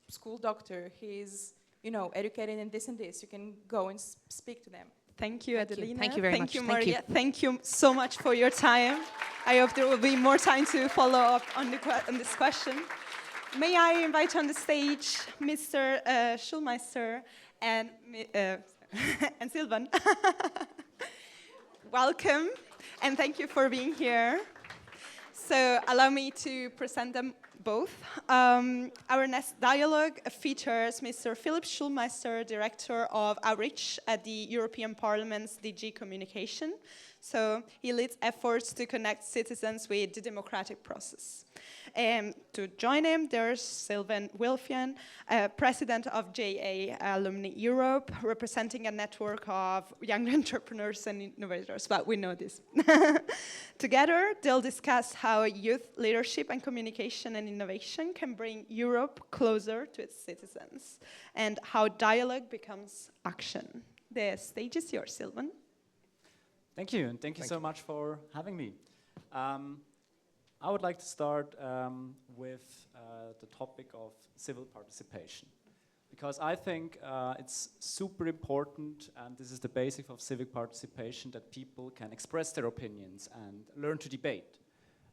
school doctor. He's, you know, educated in this and this. You can go and speak to them. Thank you, Adelina. Thank you very much. Thank you, Maria. Thank you so much for your time. I hope there will be more time to follow up on this question. May I invite on the stage Mr. Schulmeister and and Silvan. Welcome, and thank you for being here. So allow me to present them both. Our next dialogue features Mr. Philip Schulmeister, Director of Outreach at the European Parliament's DG Communication, So he leads efforts to connect citizens with the democratic process. To join him, there's Sylvain Wilfian, president of JA Alumni Europe, representing a network of young entrepreneurs and innovators, but we know this. Together, they'll discuss how youth leadership and communication and innovation can bring Europe closer to its citizens, and how dialogue becomes action. The stage is yours, Sylvain. Thank you, and thank you so much for having me. I would like to start with the topic of civil participation, because I think it's super important, and this is the basic of civic participation, that people can express their opinions and learn to debate.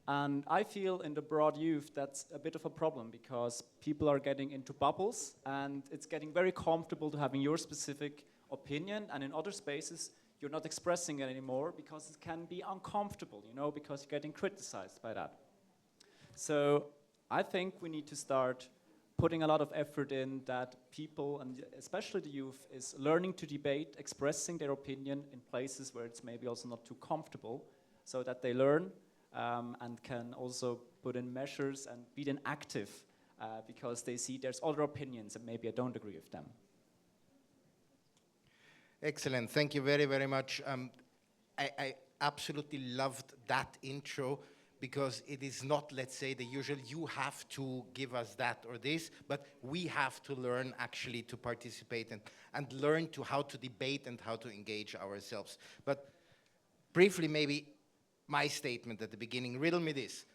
And I feel in the broad youth that's a bit of a problem, because people are getting into bubbles, and it's getting very comfortable to having your specific opinion, and in other spaces you're not expressing it anymore because it can be uncomfortable, you know, because you're getting criticized by that. So I think we need to start putting a lot of effort in that people, and especially the youth, is learning to debate, expressing their opinion in places where it's maybe also not too comfortable, so that they learn and can also put in measures and be then active because they see there's other opinions and maybe I don't agree with them. Excellent. Thank you very, very much. I absolutely loved that intro, because it is not, let's say, the usual, you have to give us that or this, but we have to learn actually to participate and learn to how to debate and how to engage ourselves. But briefly, maybe my statement at the beginning, riddle me this.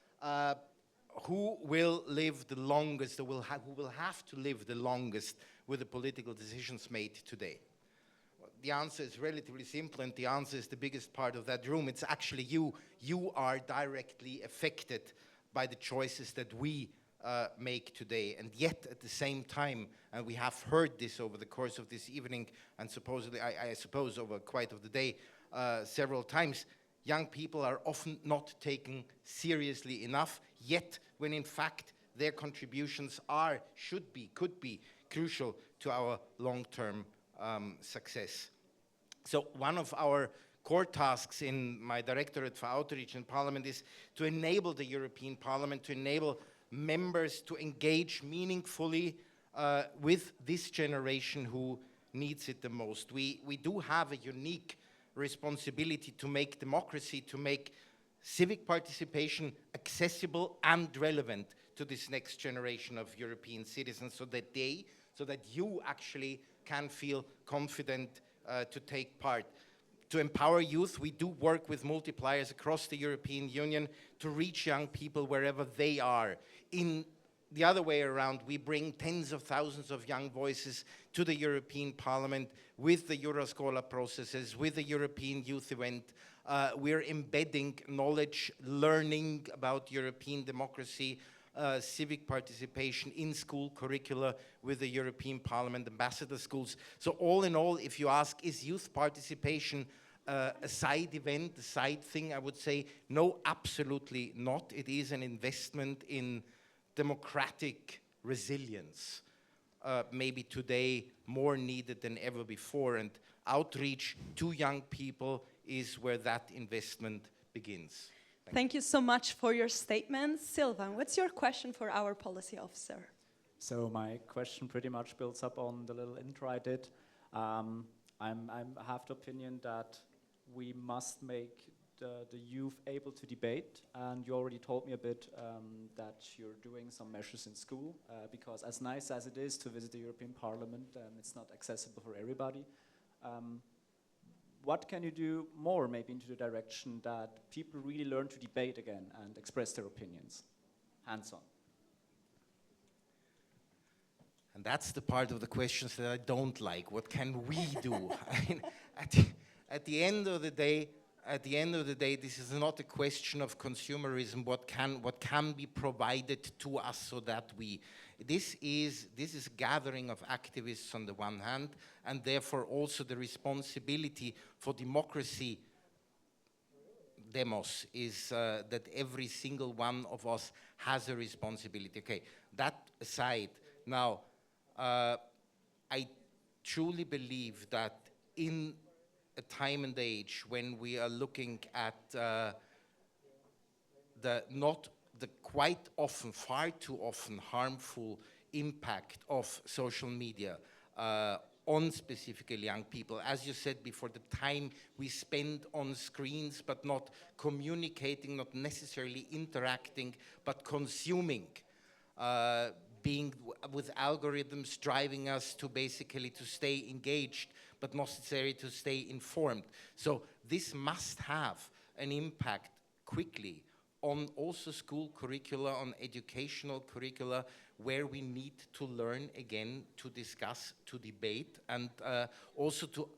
Who will live the longest, or who will have to live the longest with the political decisions made today? The answer is relatively simple, and the answer is the biggest part of that room. It's actually you. You are directly affected by the choices that we make today. And yet, at the same time, and we have heard this over the course of this evening, and supposedly, I suppose, over quite of the day, several times, young people are often not taken seriously enough, yet when in fact their contributions are, should be, could be crucial to our long-term success. So one of our core tasks in my Directorate for Outreach and Parliament is to enable the European Parliament, to enable members to engage meaningfully with this generation who needs it the most. We do have a unique responsibility to make democracy, to make civic participation accessible and relevant to this next generation of European citizens, so that you actually can feel confident to take part. To empower youth, we do work with multipliers across the European Union to reach young people wherever they are. In the other way around, we bring tens of thousands of young voices to the European Parliament with the Euroscola processes, with the European Youth Event. We're embedding knowledge, learning about European democracy, civic participation in school curricula with the European Parliament ambassador schools. So all in all, if you ask, is youth participation a side event, a side thing, I would say, no, absolutely not. It is an investment in democratic resilience, maybe today more needed than ever before, and outreach to young people is where that investment begins. Thank you so much for your statement. Sylvain, what's your question for our policy officer? So my question pretty much builds up on the little intro I did. I have the opinion that we must make the youth able to debate, and you already told me a bit that you're doing some measures in school, because as nice as it is to visit the European Parliament, it's not accessible for everybody. What can you do more, maybe into the direction that people really learn to debate again and express their opinions, hands-on? And that's the part of the questions that I don't like. What can we do? I mean, at the end of the day, this is not a question of consumerism. What can be provided to us so that we? This is a gathering of activists on the one hand, and therefore also the responsibility for democracy. Demos is that every single one of us has a responsibility. Okay, that aside, now I truly believe that in a time and age when we are looking at the quite often, far too often, harmful impact of social media on specifically young people. As you said before, the time we spend on screens but not communicating, not necessarily interacting, but consuming, being with algorithms driving us to basically to stay engaged, but not necessarily to stay informed. So this must have an impact quickly on also school curricula, on educational curricula, where we need to learn again to discuss, to debate, and also to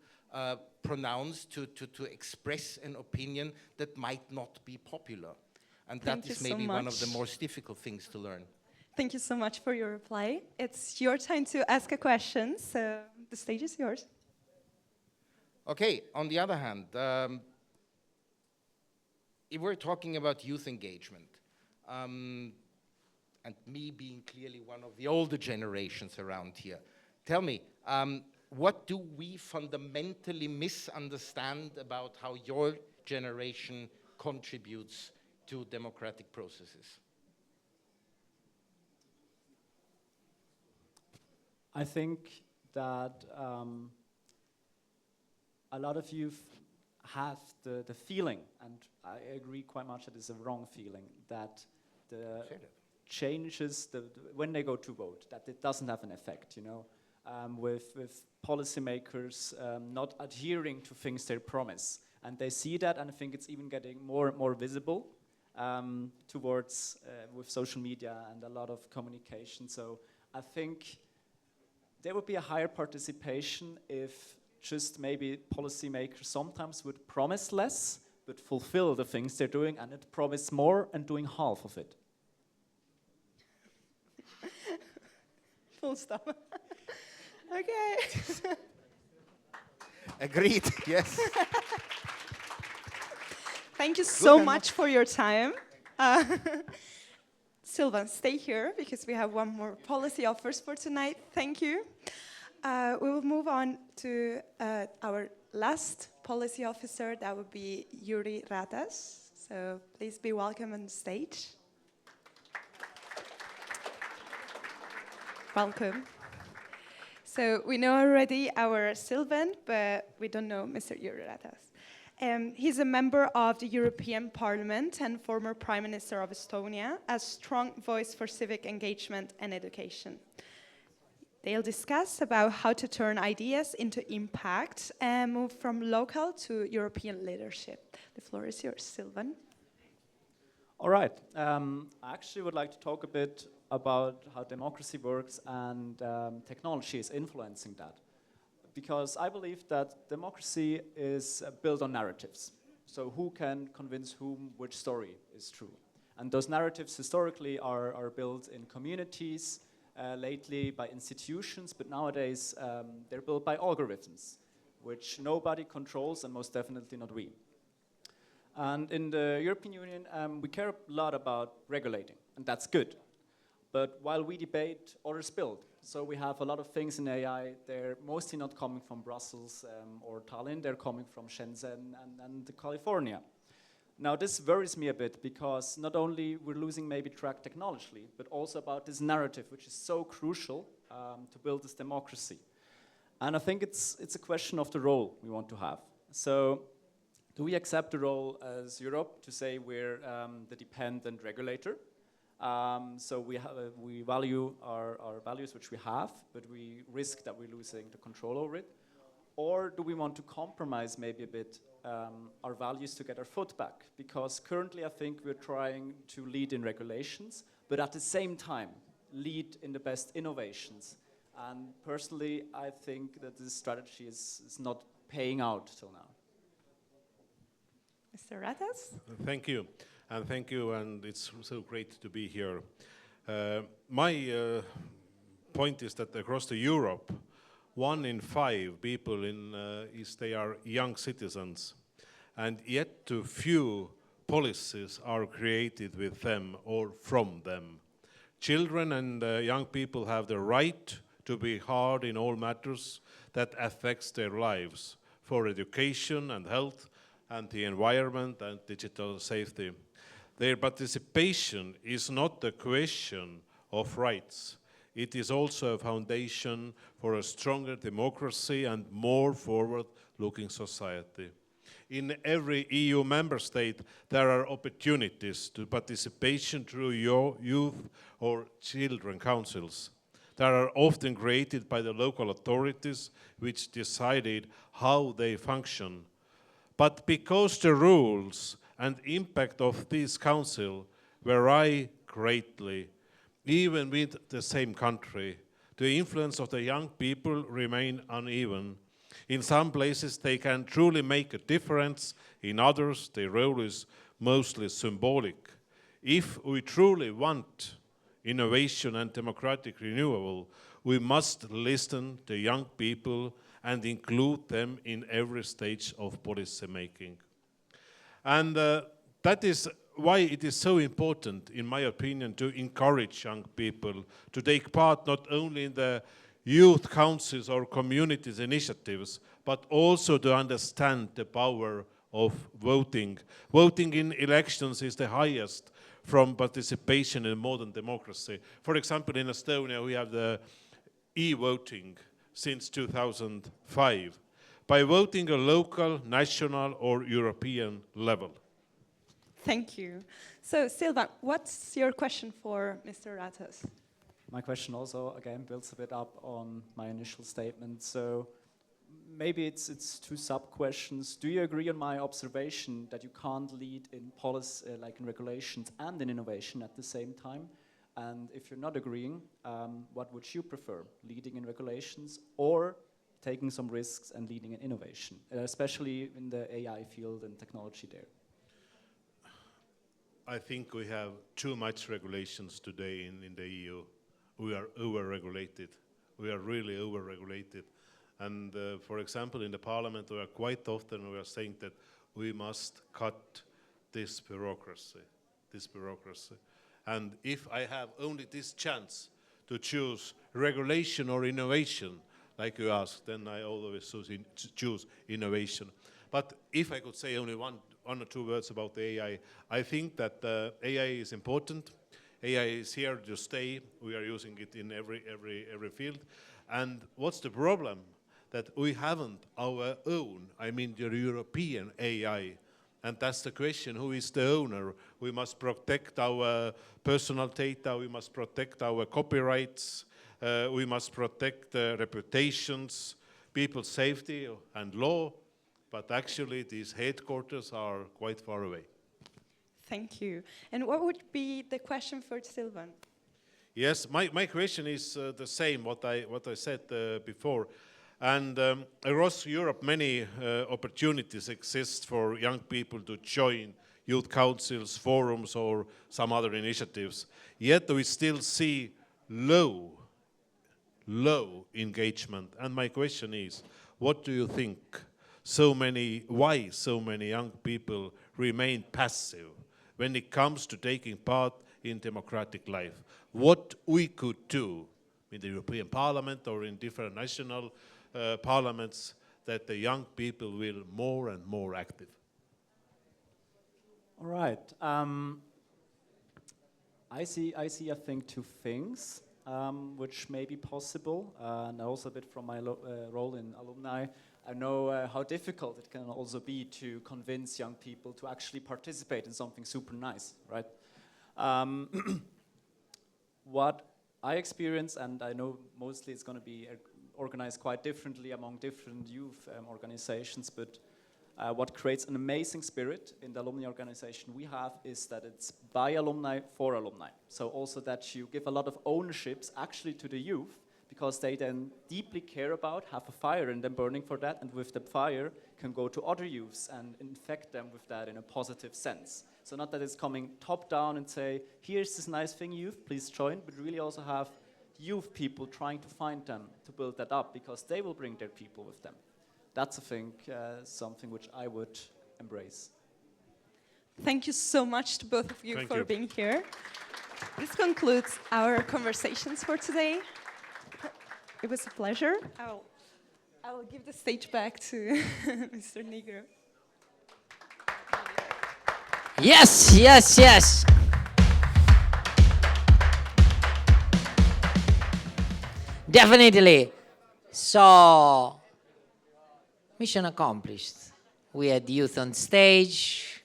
pronounce, to express an opinion that might not be popular. And that is maybe one of the most difficult things to learn. Thank you so much for your reply. It's your time to ask a question, so the stage is yours. Okay, on the other hand, if we're talking about youth engagement, and me being clearly one of the older generations around here, tell me, what do we fundamentally misunderstand about how your generation contributes to democratic processes? I think that a lot of youth have the feeling, and I agree quite much that it's a wrong feeling, that the changes, when they go to vote, that it doesn't have an effect, you know, with policymakers not adhering to things they promise. And they see that, and I think it's even getting more and more visible towards with social media and a lot of communication. So I think there would be a higher participation if just maybe policymakers sometimes would promise less, but fulfill the things they're doing, and it promise more and doing half of it. Full stop. Okay. Agreed, yes. Thank you so much for your time. Sylvan, stay here because we have one more policy offers for tonight. Thank you. We will move on to our last policy officer. That would be Yuri Ratas. So please be welcome on stage. Welcome. So we know already our Sylvan, but we don't know Mr. Yuri Ratas. He's a member of the European Parliament and former Prime Minister of Estonia, a strong voice for civic engagement and education. They'll discuss about how to turn ideas into impact and move from local to European leadership. The floor is yours, Sylvan. All right. I actually would like to talk a bit about how democracy works and technology is influencing that. Because I believe that democracy is built on narratives. So who can convince whom which story is true? And those narratives historically are built in communities, lately by institutions, but nowadays they're built by algorithms, which nobody controls, and most definitely not we. And in the European Union, we care a lot about regulating, and that's good. But while we debate, others build. So we have a lot of things in AI, they're mostly not coming from Brussels or Tallinn, they're coming from Shenzhen and California. Now this worries me a bit because not only we're losing maybe track technologically, but also about this narrative, which is so crucial to build this democracy. And I think it's a question of the role we want to have. So do we accept the role as Europe to say we're the dependent regulator? So we value our values, which we have, but we risk that we're losing the control over it. Or do we want to compromise maybe a bit our values to get our foot back? Because currently I think we're trying to lead in regulations, but at the same time lead in the best innovations. And personally, I think that this strategy is not paying out till now. Mr. Ratas? Thank you. And thank you, and it's so great to be here. My point is that across the Europe, 1 in 5 people they are young citizens, and yet too few policies are created with them or from them. Children and young people have the right to be heard in all matters that affects their lives, for education and health and the environment and digital safety. Their participation is not a question of rights. It is also a foundation for a stronger democracy and more forward-looking society. In every EU member state, there are opportunities to participation through your youth or children councils. They are often created by the local authorities which decided how they function. But because the rules and impact of this council vary greatly, even with the same country, the influence of the young people remain uneven. In some places they can truly make a difference, in others their role is mostly symbolic. If we truly want innovation and democratic renewal, we must listen to young people and include them in every stage of policy making. And that is why it is so important, in my opinion, to encourage young people to take part not only in the youth councils or communities initiatives, but also to understand the power of voting. Voting in elections is the highest from participation in modern democracy. For example, in Estonia, we have the e-voting since 2005, by voting a local, national, or European level. Thank you. So, Silvan, what's your question for Mr. Ratas? My question also, again, builds a bit up on my initial statement. So maybe it's two sub-questions. Do you agree on my observation that you can't lead in policy, like in regulations and in innovation at the same time? And if you're not agreeing, what would you prefer, leading in regulations or taking some risks and leading in innovation, especially in the AI field and technology there? I think we have too much regulations today in the EU. We are over-regulated. We are really over-regulated. And for example, in the parliament, we are quite often we are saying that we must cut this bureaucracy. And if I have only this chance to choose regulation or innovation, like you asked, then I always choose innovation. But if I could say only one or two words about the AI, I think that AI is important. AI is here to stay. We are using it in every field. And what's the problem? That we haven't our own, I mean the European AI. And that's the question, who is the owner? We must protect our personal data, we must protect our copyrights, we must protect reputations, people's safety and law, but actually these headquarters are quite far away. Thank you. And what would be the question for Silvan? Yes, my question is the same, what I said before. And across Europe, many opportunities exist for young people to join youth councils, forums, or some other initiatives. Yet we still see low engagement. And my question is, what do you think? Why so many young people remain passive when it comes to taking part in democratic life? What we could do in the European Parliament or in different national parliaments that the young people will more and more active. All right. I see, I think, two things which may be possible, and also a bit from my role in alumni. I know how difficult it can also be to convince young people to actually participate in something super nice, right? What I experience, and I know mostly it's going to be organized quite differently among different youth organizations, but what creates an amazing spirit in the alumni organization we have is that it's by alumni for alumni. So also that you give a lot of ownerships actually to the youth, because they then deeply care about, have a fire in them burning for that, and with the fire can go to other youths and infect them with that in a positive sense. So not that it's coming top down and say, here's this nice thing, youth, please join, but really also have youth people trying to find them to build that up, because they will bring their people with them. That's, I think, something which I would embrace. Thank you so much to both of you for being here. This concludes our conversations for today. It was a pleasure. I'll I will give the stage back to Mr. Negro. Yes, yes, yes. Definitely. So, mission accomplished. We had youth on stage.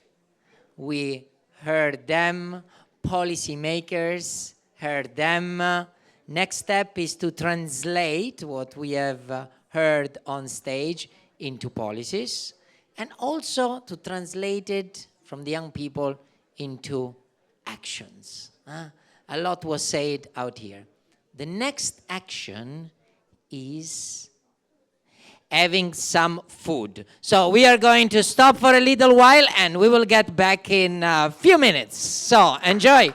We heard them. Policymakers heard them. Next step is to translate what we have heard on stage into policies, and also to translate it from the young people into actions. A lot was said out here. The next action is having some food. So we are going to stop for a little while and we will get back in a few minutes. So enjoy.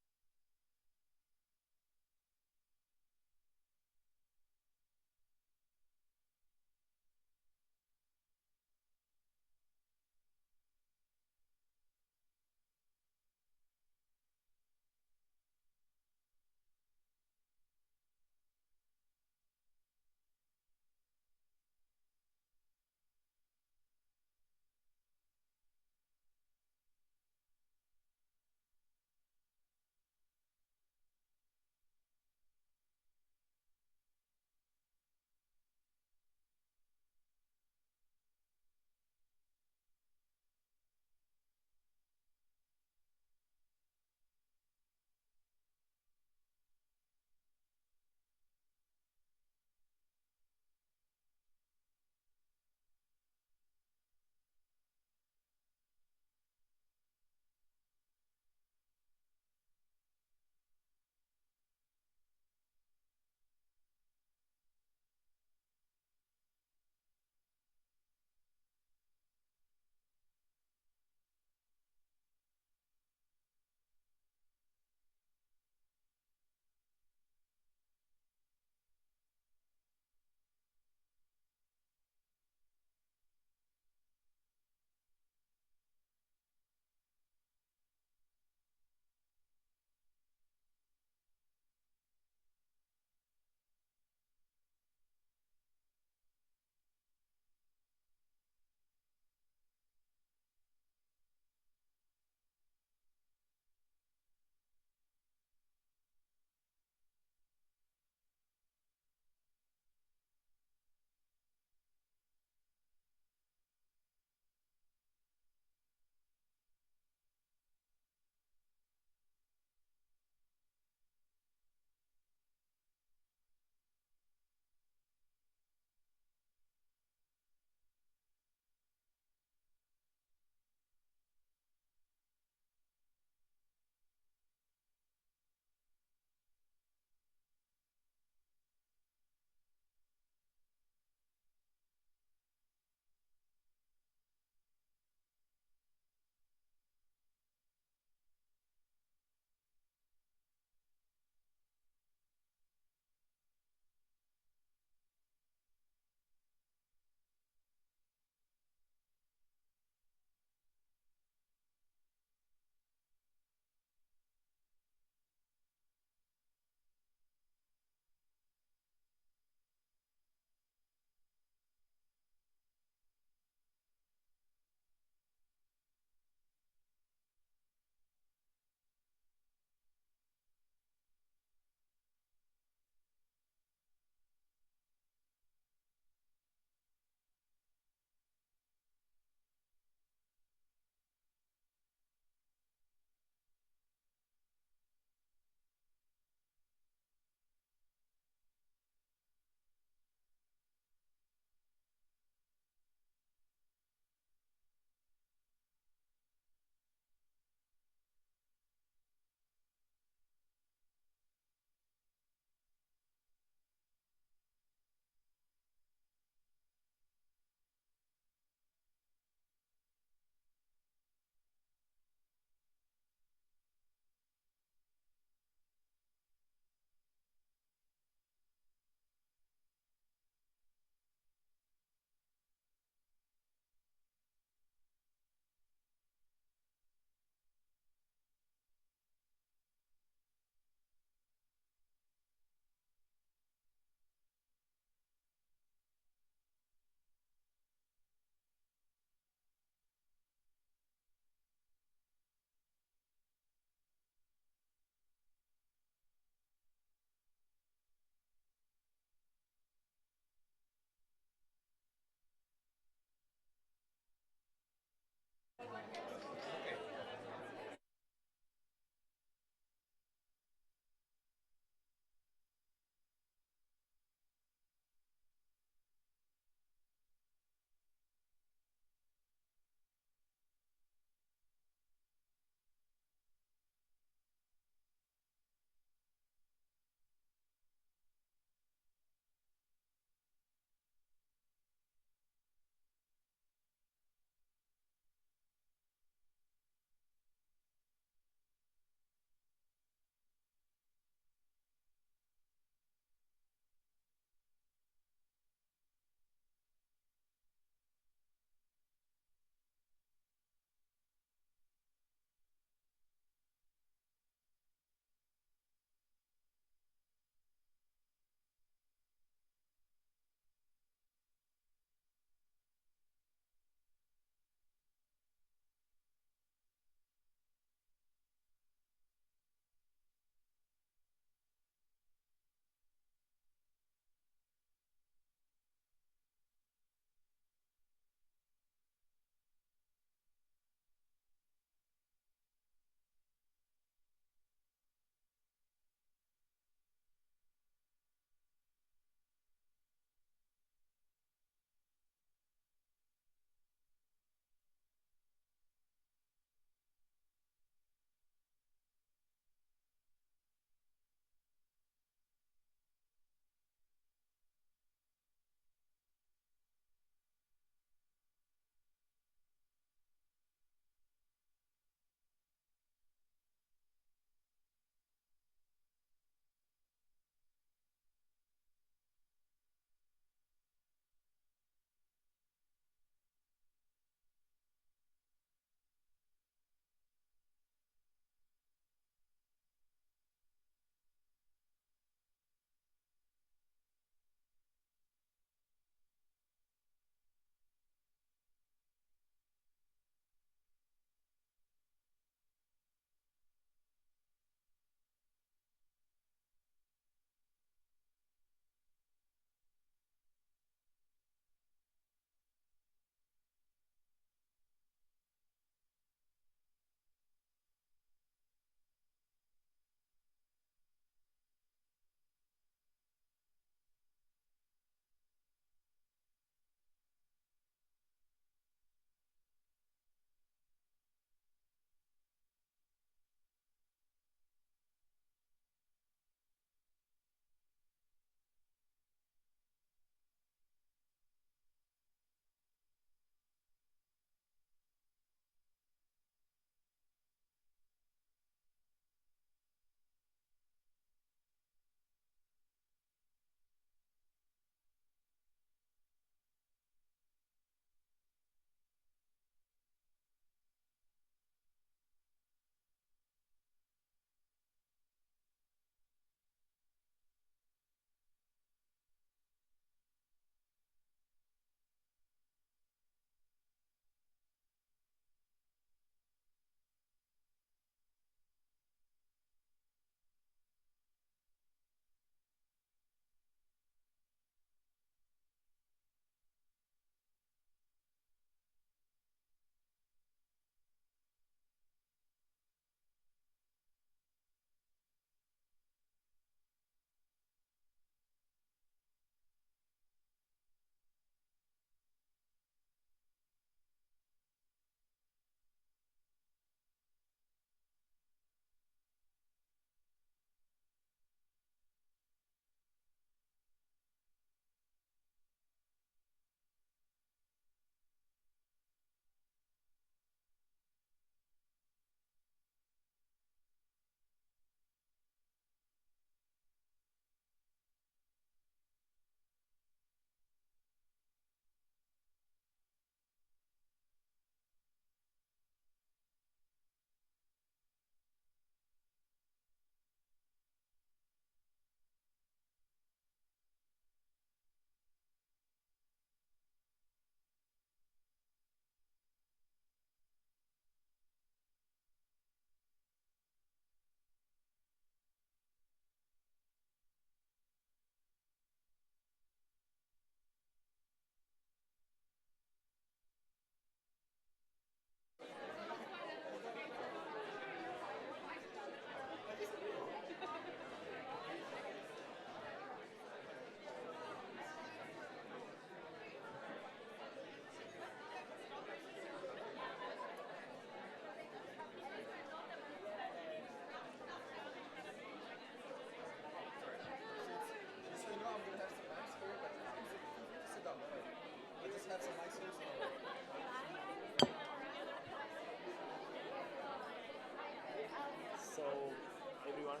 You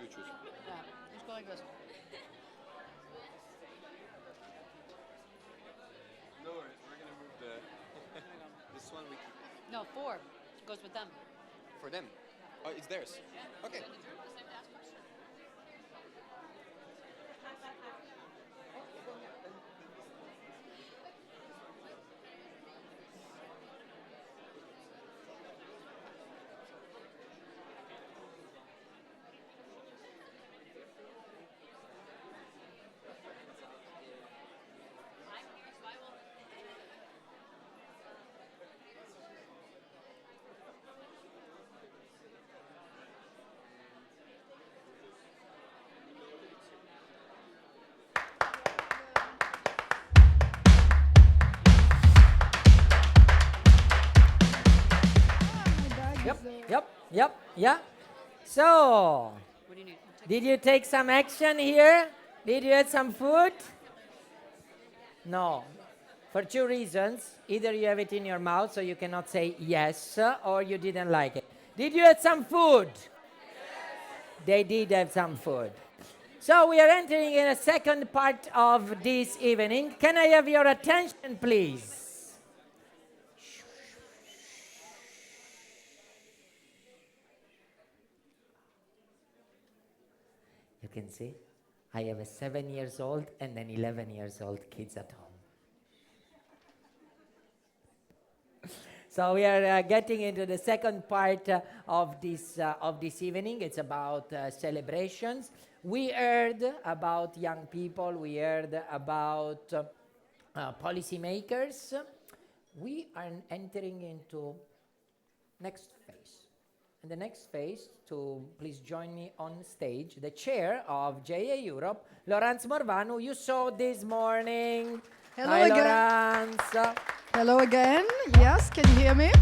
choose. Yeah, just go like this. No worries, we're gonna move the this one we keep. No, 4 goes with them. For them. Oh, it's theirs. Okay. Yep, yeah. So, What do you need? did you take some action here? Did you eat some food? No. For 2 reasons. Either you have it in your mouth, so you cannot say yes, or you didn't like it. Did you eat some food? Yes. They did have some food. So we are entering in a second part of this evening. Can I have your attention, please? You can see, I have a 7 years old and an 11 years old kids at home. So we are getting into the second part of this evening. It's about celebrations. We heard about young people. We heard about policymakers. We are entering into next phase. And the next phase, to please join me on stage, the chair of JA Europe, Laurence Morvan, who you saw this morning. Hello Hi, again. Laurence. Hello again. Yes, can you hear me?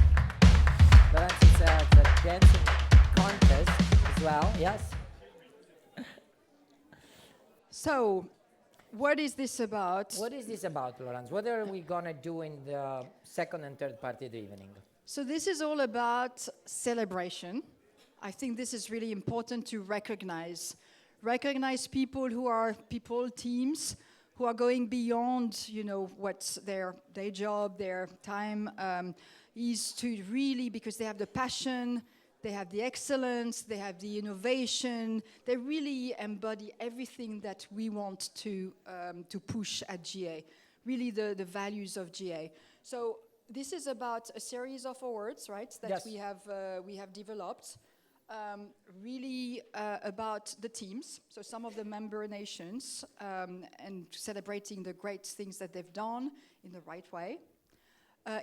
Laurence is at the dancing contest as well, yes. So, what is this about? What is this about, Laurence? What are we going to do in the second and third part of the evening? So this is all about celebration. I think this is really important to recognize. Recognize people who are people, teams, who are going beyond, you know, what's their day job, their time is to really, because they have the passion, they have the excellence, they have the innovation, they really embody everything that we want to push at GA, really the values of GA. So this is about a series of awards, right, that yes. we have developed, really about the teams, so some of the member nations, and celebrating the great things that they've done in the right way.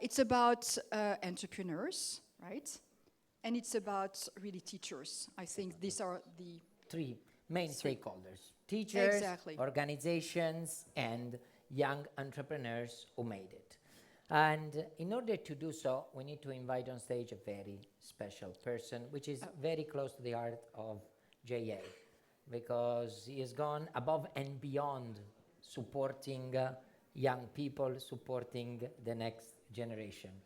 It's about entrepreneurs, right? And it's about really teachers. I think these are the 3 main stakeholders: teachers, exactly. organizations, and young entrepreneurs who made it. And in order to do so, we need to invite on stage a very special person, which is very close to the heart of JA, because he has gone above and beyond supporting young people, supporting the next generation.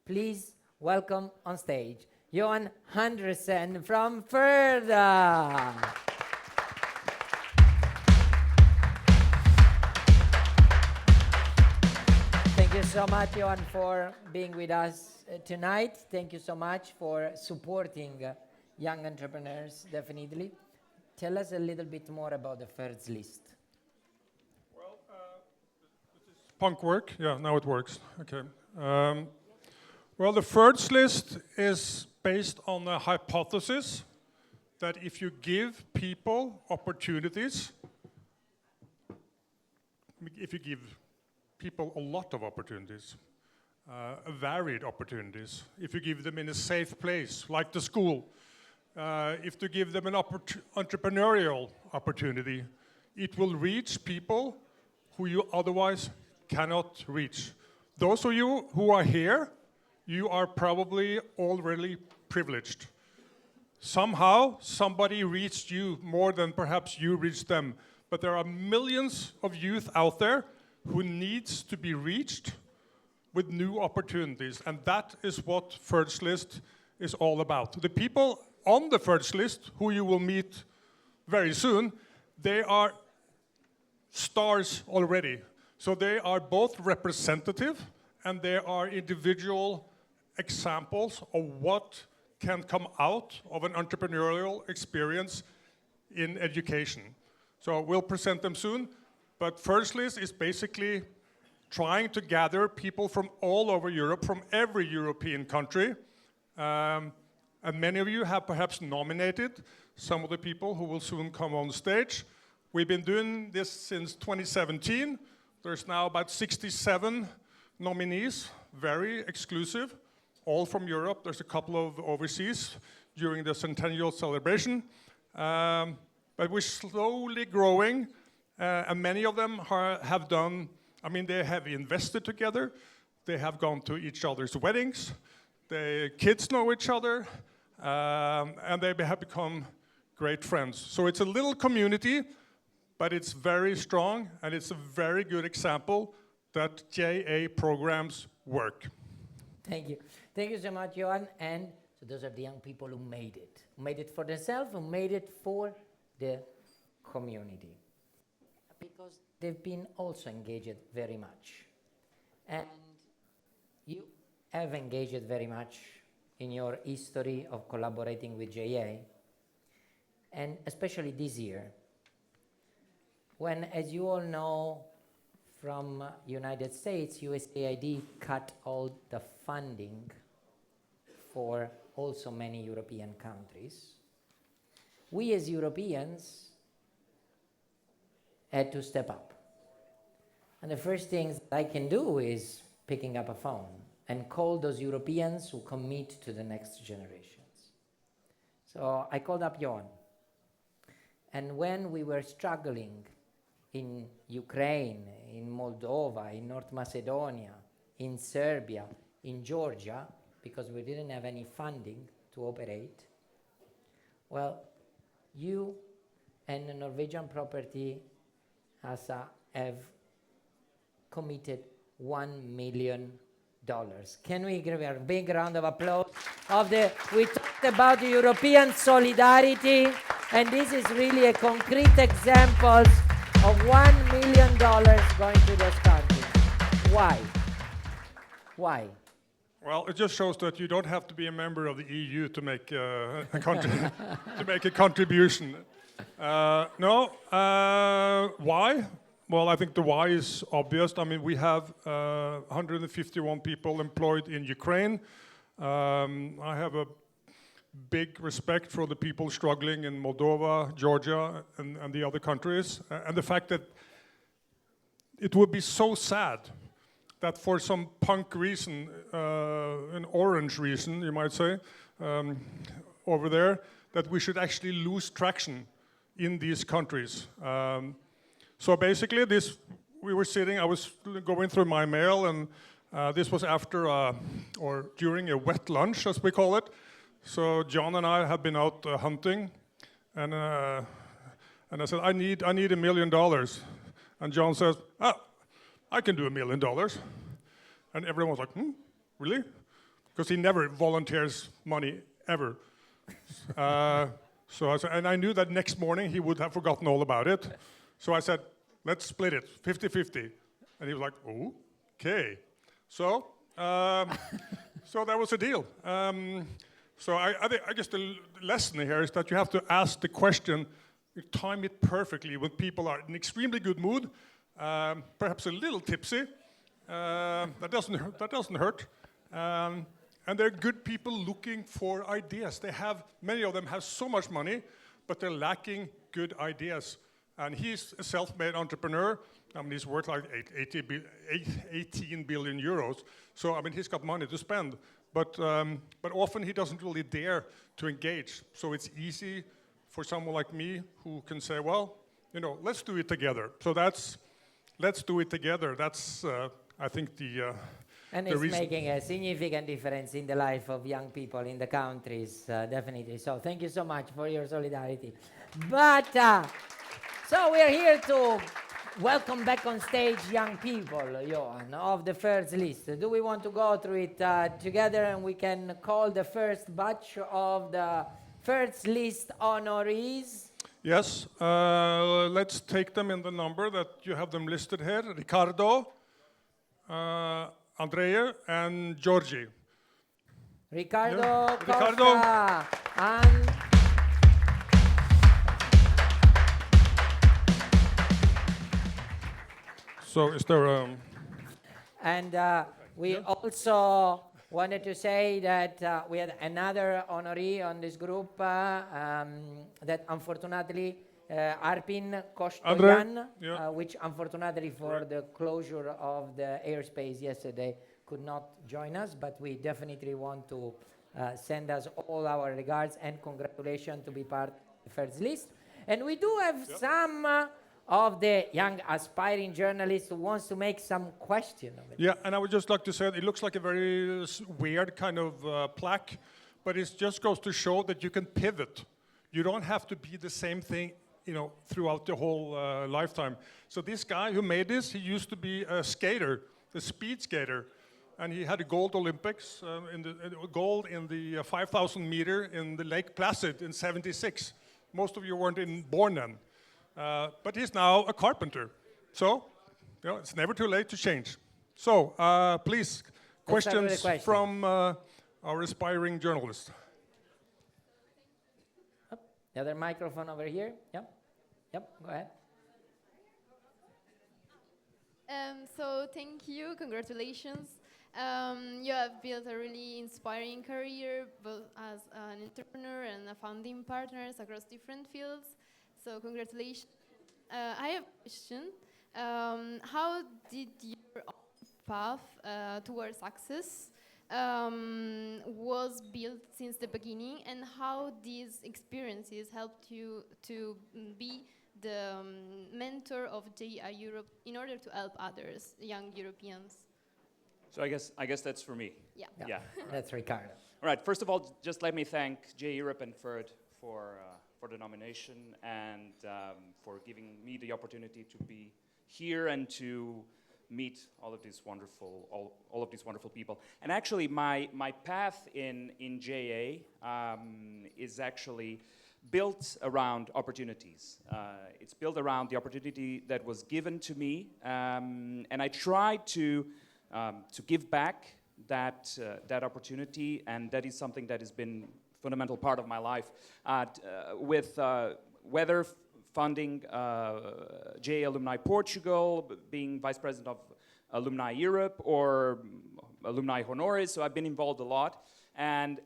Please welcome on stage Johan Andersen from Further. Thank you so much, Johan, for being with us tonight. Thank you so much for supporting young entrepreneurs, definitely. Tell us a little bit more about the first list. Well, this is punk work. Yeah, now it works. Okay. Well, the first list is based on the hypothesis that if you give people opportunities, if you give people a lot of opportunities, varied opportunities, if you give them in a safe place, like the school, if you give them an entrepreneurial opportunity, it will reach people who you otherwise cannot reach. Those of you who are here, you are probably already privileged. Somehow, somebody reached you more than perhaps you reached them. But there are millions of youth out there who needs to be reached with new opportunities. And that is what First List is all about. The people on the First List, who you will meet very soon, they are stars already. So they are both representative and they are individual examples of what can come out of an entrepreneurial experience in education. So we'll present them soon, but First List is basically trying to gather people from all over Europe, from every European country. And many of you have perhaps nominated some of the people who will soon come on stage. We've been doing this since 2017. There's now about 67 nominees, very exclusive, all from Europe. There's a couple of overseas during the centennial celebration. But we're slowly growing, and many of them have done, I mean, they have invested together, they have gone to each other's weddings, the kids know each other, and they have become great friends. So it's a little community, but it's very strong, and it's a very good example that JA programs work. Thank you. Thank you so much, Johan. And so those are the young people who made it for themselves, who made it for the community. Because they've been also engaged very much. And you have engaged very much in your history of collaborating with JA. And especially this year, when, as you all know, from United States, USAID cut all the funding for also many European countries. We as Europeans had to step up. And the first things I can do is picking up a phone and call those Europeans who commit to the next generations. So I called up Johan. And when we were struggling in Ukraine, in Moldova, in North Macedonia, in Serbia, in Georgia, because we didn't have any funding to operate, well, you and the Norwegian Property ASA have committed $1 million. Can we give a big round of applause? We talked about the European solidarity, and this is really a concrete example of $1 million going to those countries. Why? Why? Well, it just shows that you don't have to be a member of the EU to make a contribution. Why? Well, I think the why is obvious. I mean, we have 151 people employed in Ukraine. I have a big respect for the people struggling in Moldova, Georgia, and the other countries. And the fact that it would be so sad that for some punk reason, an orange reason, you might say, over there, that we should actually lose traction in these countries. So basically, we were sitting, I was going through my mail, and this was after, or during a wet lunch, as we call it. So John and I have been out hunting, and I said, I need $1 million. And John says, I can do $1 million. And everyone was like, really? Because he never volunteers money, ever. So I said, and I knew that next morning he would have forgotten all about it. So I said, let's split it, 50-50. And he was like, okay. So that was a deal. So I guess the lesson here is that you have to ask the question, you time it perfectly when people are in extremely good mood, perhaps a little tipsy. That doesn't hurt. And they're good people looking for ideas. Many of them have so much money, but they're lacking good ideas. And he's a self-made entrepreneur. I mean, he's worth like 18 billion euros. So, I mean, he's got money to spend. But often he doesn't really dare to engage. So it's easy for someone like me who can say, well, let's do it together. So let's do it together. That's, I think, the and it's making a significant difference in the life of young people in the countries, definitely. So thank you so much for your solidarity. But, so we're here to welcome back on stage, young people, Johan, of the first list. Do we want to go through it together, and we can call the first batch of the first list honorees? Yes, let's take them in the number that you have them listed here. Ricardo, Andrea, and Georgie. Ricardo, Yeah. Costa, and So is there And we also wanted to say that we had another honoree on this group that unfortunately Arpin Kostoyan, yeah. which unfortunately for the closure of the airspace yesterday could not join us, but we definitely want to send us all our regards and congratulations to be part of the first list. And we do have some of the young aspiring journalists who wants to make some question of it. Yeah, and I would just like to say it looks like a very weird kind of plaque, but it just goes to show that you can pivot. You don't have to be the same thing, you know, throughout the whole lifetime. So this guy who made this, he used to be a skater, the speed skater, and he had a gold Olympics, gold in the 5,000 meter in the Lake Placid in '76. Most of you weren't even born then. But he's now a carpenter. So, you know, it's never too late to change. So, please, questions from our aspiring journalists. The other microphone over here. Yep. Yep, go ahead. So thank you, congratulations. You have built a really inspiring career, both as an entrepreneur and a founding partners across different fields. So congratulations. I have a question. How did your path towards success was built since the beginning, and how these experiences helped you to be the mentor of JI Europe in order to help others, young Europeans? So I guess that's for me. Yeah. Yeah. That's Ricardo. All right. First of all, just let me thank JI Europe and FERD for the nomination and for giving me the opportunity to be here and to meet all of these wonderful people. And actually, my path in JA is actually built around opportunities. It's built around the opportunity that was given to me, and I tried to give back that opportunity, and that is something that has been fundamental part of my life. With whether funding JA Alumni Portugal, being vice president of Alumni Europe, or Alumni Honoris, so I've been involved a lot, and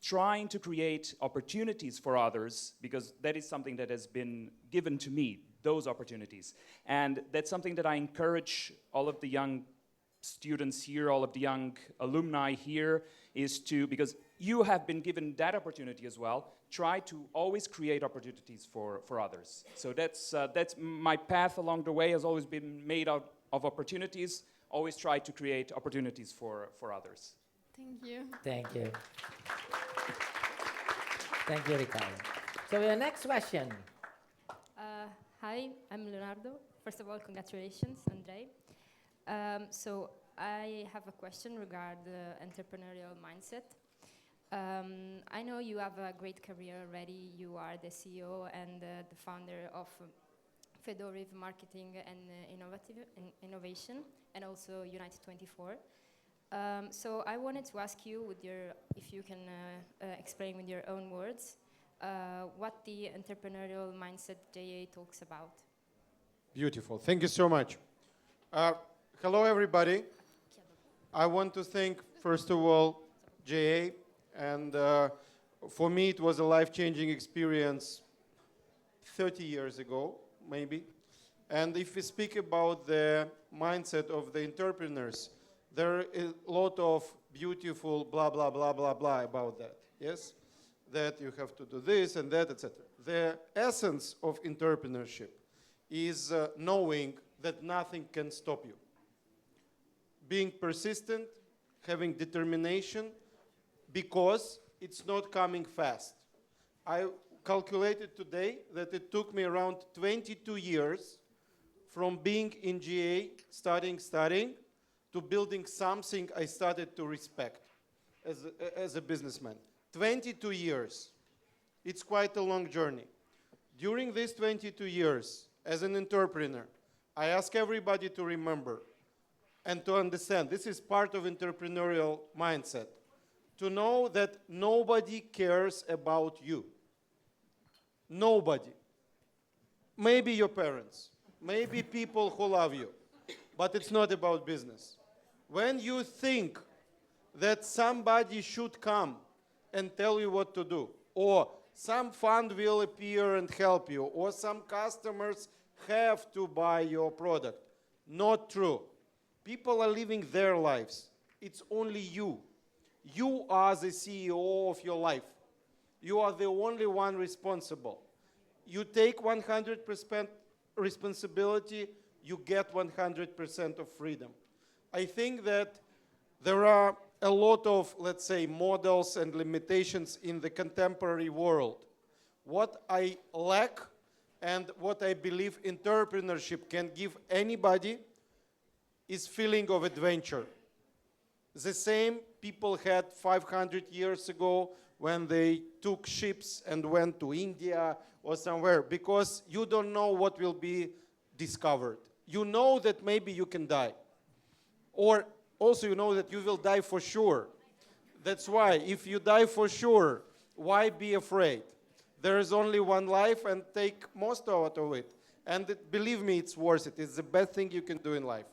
trying to create opportunities for others, because that is something that has been given to me, those opportunities. And that's something that I encourage all of the young students here, all of the young alumni here, is to, because you have been given that opportunity as well, try to always create opportunities for others. So that's my path along the way, has always been made out of opportunities, always try to create opportunities for others. Thank you. Thank you. Thank you, Ricardo. So the next question. Hi, I'm Leonardo. First of all, congratulations, Andrei. So I have a question regarding the entrepreneurial mindset. I know you have a great career already. You are the CEO and the founder of Fedoriv Marketing and Innovation, and also United 24. So I wanted to ask you, if you can explain with your own words, what the entrepreneurial mindset JA talks about. Beautiful. Thank you so much. Hello, everybody. I want to thank, first of all, JA. And for me, it was a life-changing experience 30 years ago, maybe. And if we speak about the mindset of the entrepreneurs, there is a lot of beautiful blah, blah, blah, blah, blah about that, yes? That you have to do this and that, etc. The essence of entrepreneurship is knowing that nothing can stop you. Being persistent, having determination, because it's not coming fast. I calculated today that it took me around 22 years from being in GA, studying, to building something I started to respect as a businessman. 22 years. It's quite a long journey. During these 22 years, as an entrepreneur, I ask everybody to remember and to understand, this is part of entrepreneurial mindset, to know that nobody cares about you. Nobody. Maybe your parents, maybe people who love you, but it's not about business. When you think that somebody should come and tell you what to do, or some fund will appear and help you, or some customers have to buy your product, not true. People are living their lives. It's only you. You are the CEO of your life. You are the only one responsible. You take 100% responsibility, you get 100% of freedom. I think that there are a lot of, let's say, models and limitations in the contemporary world. What I lack and what I believe entrepreneurship can give anybody is feeling of adventure. The same people had 500 years ago when they took ships and went to India or somewhere, because you don't know what will be discovered. You know that maybe you can die. Or also you know that you will die for sure. That's why, if you die for sure, why be afraid? There is only one life, and take most out of it. And believe me, it's worth it. It's the best thing you can do in life.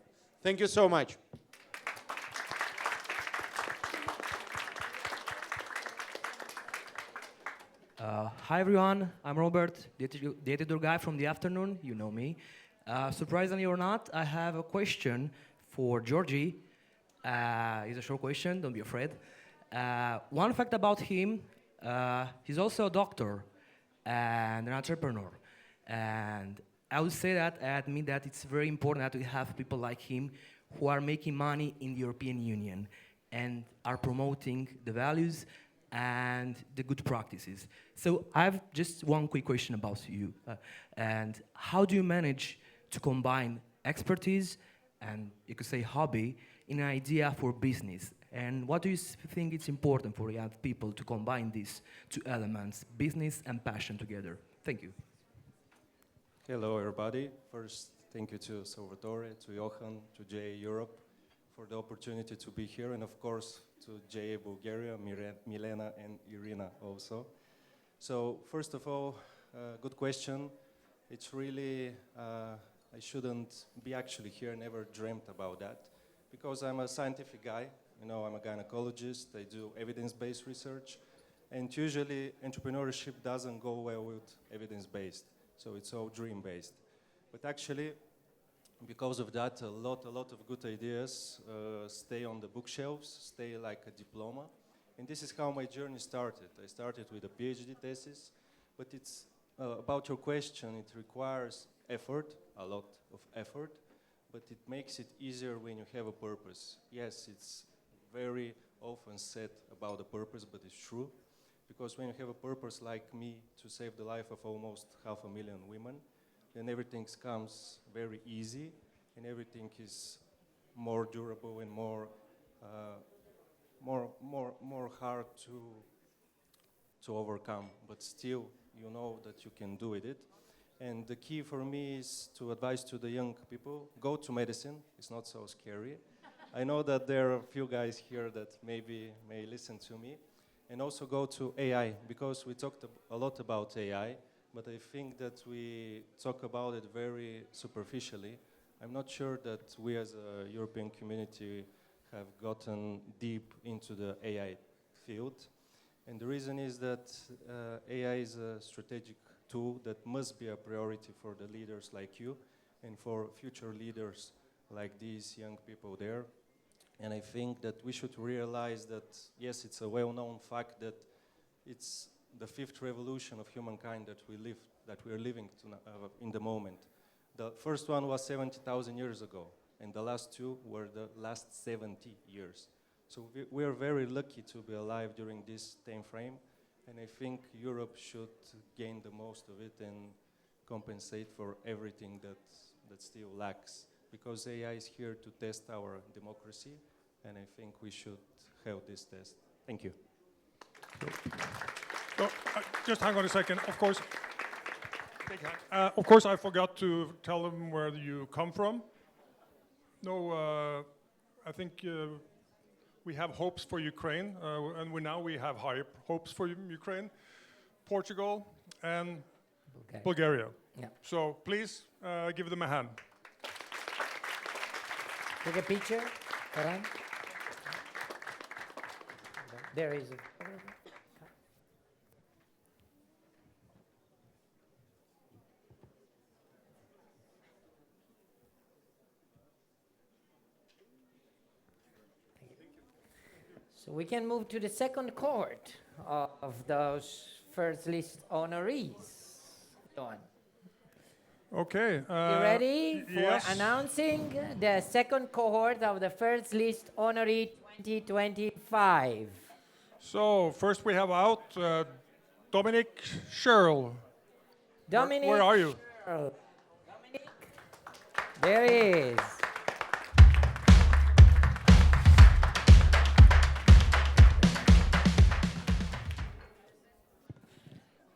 Thank you so much. Hi everyone, I'm Robert, the editor guy from the afternoon, you know me. Surprisingly or not, I have a question for Georgie. It's a short question, don't be afraid. One fact about him, he's also a doctor and an entrepreneur. And I would say that, I admit that it's very important that we have people like him who are making money in the European Union and are promoting the values and the good practices. So I have just one quick question about you. And how do you manage to combine expertise and, you could say, hobby in an idea for business? And what do you think it's important for young people to combine these two elements, business and passion, together? Thank you. Hello, everybody. First, thank you to Salvatore, to Johan, to JA Europe for the opportunity to be here, and of course to JA Bulgaria, Milena and Irina also. So first of all, good question. It's really, I shouldn't be actually here, never dreamt about that, because I'm a scientific guy. You know, I'm a gynecologist, I do evidence-based research, and usually entrepreneurship doesn't go well with evidence-based, so it's all dream-based. But actually, because of that, a lot of good ideas stay on the bookshelves, stay like a diploma. And this is how my journey started. I started with a PhD thesis, but it's about your question, it requires effort, a lot of effort, but it makes it easier when you have a purpose. Yes, it's very often said about the purpose, but it's true, because when you have a purpose like me to save the life of almost 500,000 women, then everything comes very easy, and everything is more durable and more hard to overcome. But still, you know that you can do it. And the key for me is to advise to the young people: go to medicine. It's not so scary. I know that there are a few guys here that maybe may listen to me. And also go to AI, because we talked a lot about AI. But I think that we talk about it very superficially. I'm not sure that we as a European community have gotten deep into the AI field. And the reason is that AI is a strategic tool that must be a priority for the leaders like you and for future leaders like these young people there. And I think that we should realize that, yes, it's a well-known fact that it's the fifth revolution of humankind that we are living in the moment. The first one was 70,000 years ago, and the last two were the last 70 years. So we are very lucky to be alive during this time frame, and I think Europe should gain the most of it and compensate for everything that that still lacks, because AI is here to test our democracy, and I think we should have this test. Thank you. So, just hang on a second. Of course, I forgot to tell them where you come from. No, I think we have hopes for Ukraine, and we have high hopes for Ukraine, Portugal, and Bulgaria. Yeah. So please give them a hand. Take a picture, Karan. There is a... So we can move to the second cohort of those first list honorees. Don. Okay. You ready for yes. announcing the second cohort of the first list honoree 2025? So first we have out Dominic Sherrill. Dominic Where are you? Sherrill. Dominic. There he is.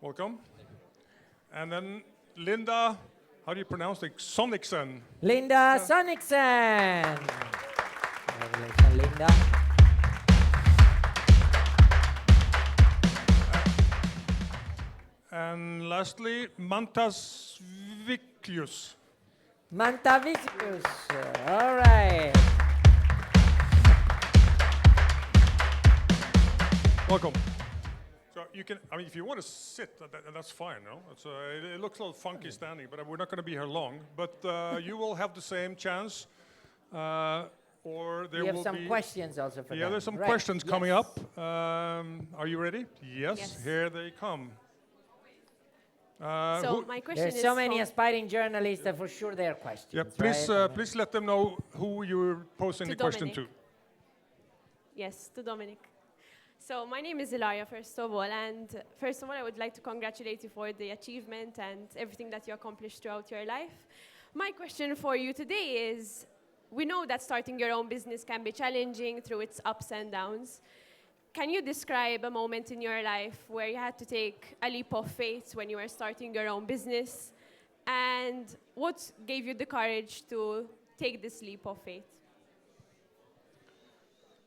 Welcome. And then Linda, how do you pronounce it? Sonicson. Linda Sonicson. Congratulations, Linda. And lastly, Mantas Viclius. Mantavicius. All right. Welcome. So you can, I mean, if you want to sit, that's fine, no? It looks a little funky standing, but we're not going to be here long. But you will have the same chance, or there will be... We have some questions also for them. Yeah, there's some right. questions coming up. Are you ready? Yes, here they come. So my question There's is so many aspiring journalists that for sure there are questions. Yeah, please, right? please let them know who you're posing the question to. Yes, to Dominic. So my name is Ilaria, first of all, and first of all, I would like to congratulate you for the achievement and everything that you accomplished throughout your life. My question for you today is, we know that starting your own business can be challenging through its ups and downs. Can you describe a moment in your life where you had to take a leap of faith when you were starting your own business? And what gave you the courage to take this leap of faith?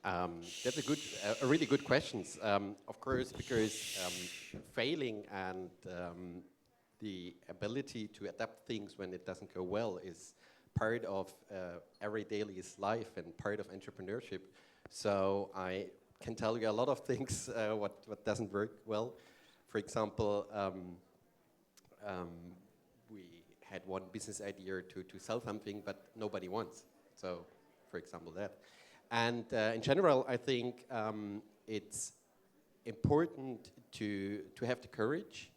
That's a really good question. Of course, because failing and the ability to adapt things when it doesn't go well is part of every daily life and part of entrepreneurship. So I can tell you a lot of things what doesn't work well. For example, we had one business idea to sell something, but nobody wants. So, for example, that. And in general, I think it's important to have the courage,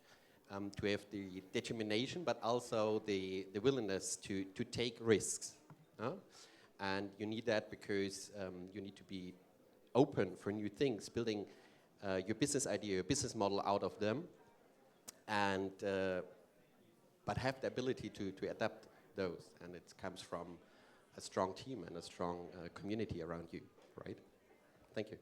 to have the determination, but also the willingness to take risks. And you need that because you need to be open for new things, building your business idea, your business model out of them, and but have the ability to adapt those. And it comes from a strong team and a strong community around you, right? Thank you.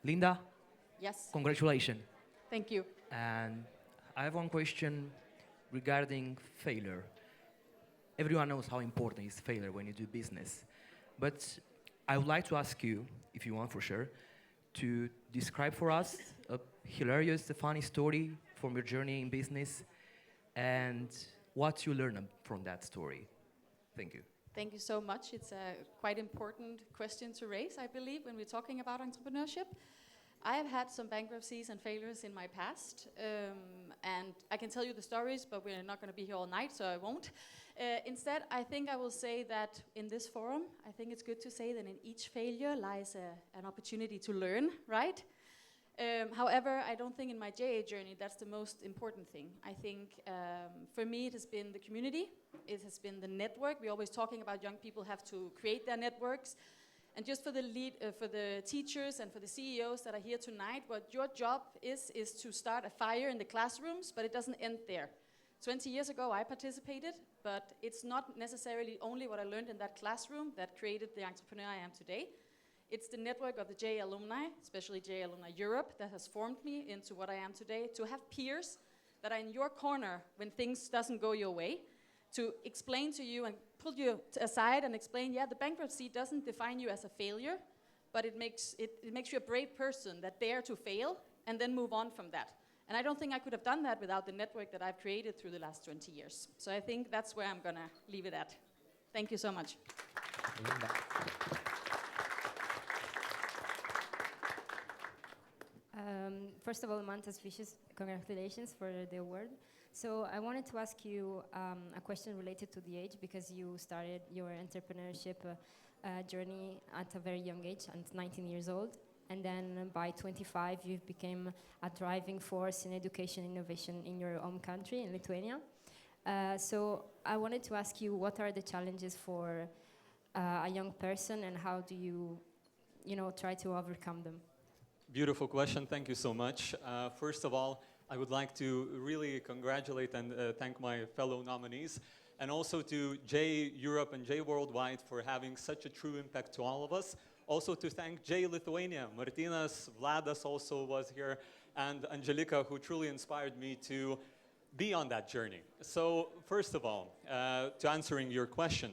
Linda? Yes. Congratulations. Thank you. And I have one question regarding failure. Everyone knows how important is failure when you do business. But I would like to ask you, if you want for sure, to describe for us a hilarious, funny story from your journey in business and what you learned from that story. Thank you. Thank you so much. It's a quite important question to raise, I believe, when we're talking about entrepreneurship. I have had some bankruptcies and failures in my past, and I can tell you the stories, but we're not going to be here all night, so I won't. Instead, I think I will say that in this forum, I think it's good to say that in each failure lies an opportunity to learn, right? However, I don't think in my JA journey that's the most important thing. I think for me it has been the community, it has been the network. We're always talking about young people have to create their networks. And just for for the teachers and for the CEOs that are here tonight, what your job is to start a fire in the classrooms, but it doesn't end there. 20 years ago, I participated, but it's not necessarily only what I learned in that classroom that created the entrepreneur I am today. It's the network of the J alumni, especially J Alumni Europe, that has formed me into what I am today. To have peers that are in your corner when things doesn't go your way, to explain to you and pull you aside and explain, yeah, the bankruptcy doesn't define you as a failure, but it makes you a brave person that dare to fail and then move on from that. And I don't think I could have done that without the network that I've created through the last 20 years. So I think that's where I'm going to leave it at. Thank you so much. First of all, Mantas wishes congratulations for the award. So I wanted to ask you a question related to the age, because you started your entrepreneurship journey at a very young age, at 19 years old. And then by 25, you became a driving force in education innovation in your home country, in Lithuania. So I wanted to ask you, what are the challenges for a young person, and how do you try to overcome them? Beautiful question. Thank you so much. First of all, I would like to really congratulate and thank my fellow nominees, and also to J Europe and J Worldwide for having such a true impact to all of us. Also to thank J Lithuania. Martinas, Vladas also was here, and Angelika, who truly inspired me to be on that journey. So first of all, to answering your question,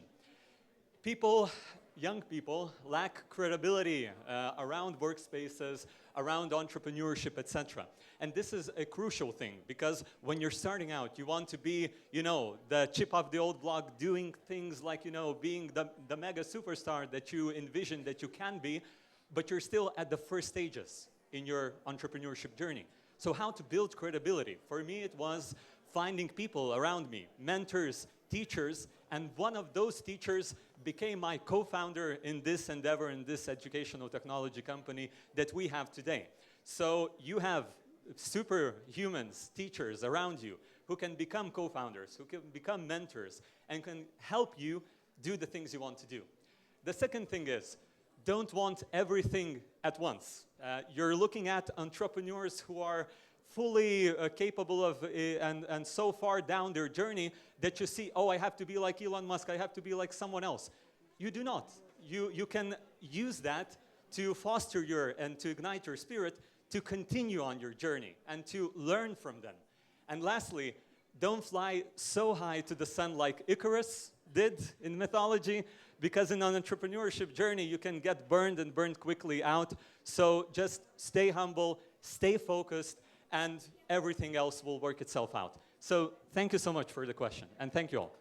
young people lack credibility around workspaces, around entrepreneurship, etc. And this is a crucial thing, because when you're starting out, you want to be, the chip of the old block, doing things like, being the mega superstar that you envision that you can be, but you're still at the first stages in your entrepreneurship journey. So how to build credibility? For me, it was finding people around me, mentors, teachers, and one of those teachers became my co-founder in this endeavor, in this educational technology company that we have today. So you have superhumans, teachers around you who can become co-founders, who can become mentors, and can help you do the things you want to do. The second thing is, don't want everything at once. You're looking at entrepreneurs who are fully capable of, and so far down their journey that you see, oh, I have to be like Elon Musk, I have to be like someone else. You do not. You can use that to foster and to ignite your spirit to continue on your journey and to learn from them. And lastly, don't fly so high to the sun like Icarus did in mythology, because in an entrepreneurship journey, you can get burned and burned quickly out. So just stay humble, stay focused, and everything else will work itself out. So thank you so much for the question, and thank you all.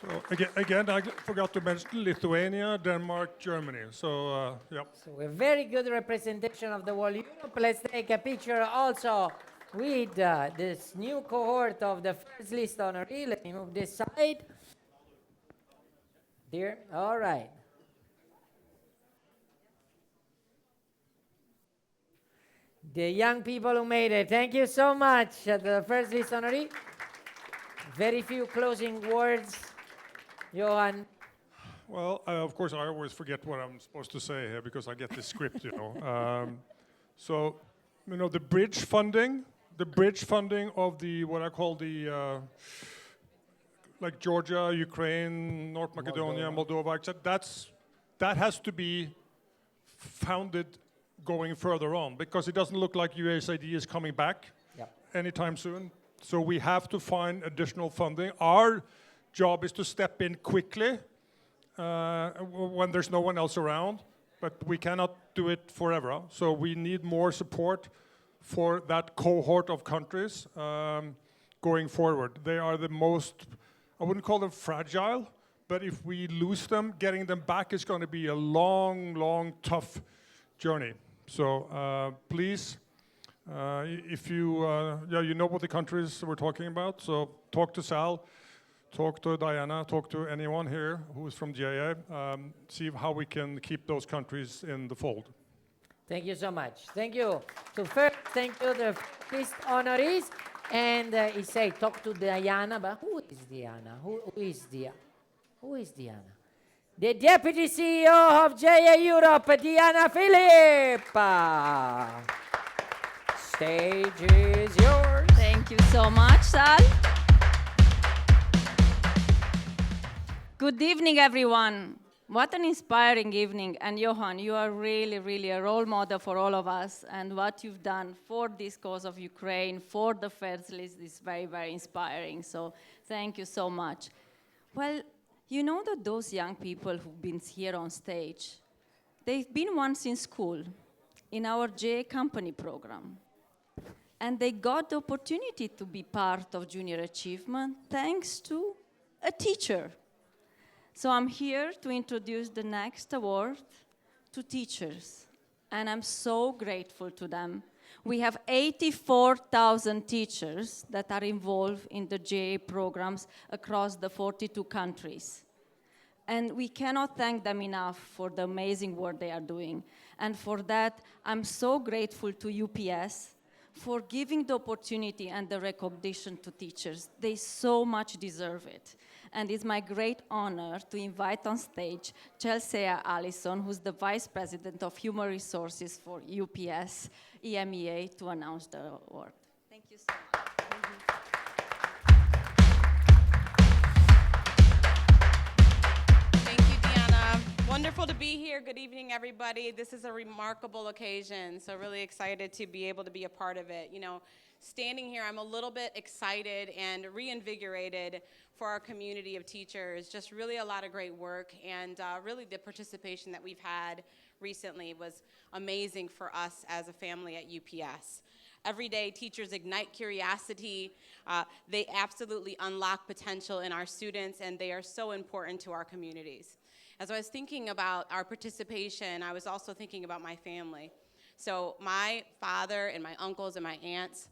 So again, I forgot to mention Lithuania, Denmark, Germany. So, yeah. So a very good representation of the whole Europe. Let's take a picture also with this new cohort of the first list honoree. Let me move this side. There, all right. The young people who made it, thank you so much. The first list honoree. Very few closing words. Johan. Well, of course, I always forget what I'm supposed to say here because I get the script, So, the bridge funding of the, what I call the, like Georgia, Ukraine, North Macedonia, Moldova, etc., that has to be founded going further on, because it doesn't look like USAID is coming back anytime soon. So we have to find additional funding. Our job is to step in quickly when there's no one else around, but we cannot do it forever. So we need more support for that cohort of countries going forward. They are the most, I wouldn't call them fragile, but if we lose them, getting them back is going to be a long, long, tough journey. So please, if you, you know what the countries we're talking about, so talk to Sal, talk to Diana, talk to anyone here who is from GIA, see how we can keep those countries in the fold. Thank you so much. Thank you. So first, thank you the first honorees. And he said, talk to Diana, but who is Diana? Who is Diana? the Deputy CEO of JA Europe, Diana Philippa. Stage is yours. Thank you so much, Sal. Good evening, everyone. What an inspiring evening. And Johan, you are really, really a role model for all of us. And what you've done for this cause of Ukraine, for the Feds list, is very, very inspiring. So thank you so much. Well, you know that those young people who've been here on stage, they've been once in school, in our JA company program. And they got the opportunity to be part of Junior Achievement thanks to a teacher. So I'm here to introduce the next award to teachers, and I'm so grateful to them. We have 84,000 teachers that are involved in the JA programs across the 42 countries. And we cannot thank them enough for the amazing work they are doing. And for that, I'm so grateful to UPS for giving the opportunity and the recognition to teachers. They so much deserve it. And it's my great honor to invite on stage Chelsea Allison, who's the Vice President of Human Resources for UPS EMEA, to announce the award. Thank you so much. Thank you, Diana. Wonderful to be here. Good evening, everybody. This is a remarkable occasion, so really excited to be able to be a part of it. You know, standing here, I'm a little bit excited and reinvigorated for our community of teachers. Just really a lot of great work, and really the participation that we've had recently was amazing for us as a family at UPS. Every day, teachers ignite curiosity. They absolutely unlock potential in our students, and they are so important to our communities. As I was thinking about our participation, I was also thinking about my family. So my father and my uncles and my aunts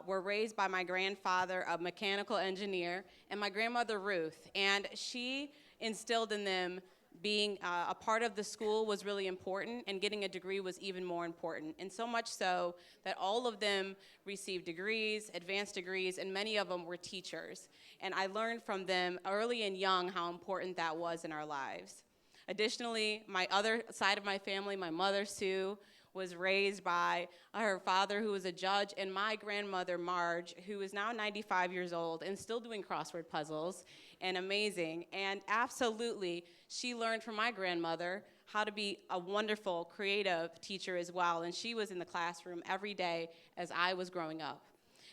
were raised by my grandfather, a mechanical engineer, and my grandmother, Ruth. And she instilled in them being a part of the school was really important, and getting a degree was even more important. And so much so that all of them received degrees, advanced degrees, and many of them were teachers. And I learned from them early and young how important that was in our lives. Additionally, my other side of my family, my mother, Sue, was raised by her father, who was a judge, and my grandmother, Marge, who is now 95 years old and still doing crossword puzzles, and amazing. And absolutely, she learned from my grandmother how to be a wonderful, creative teacher as well, and she was in the classroom every day as I was growing up.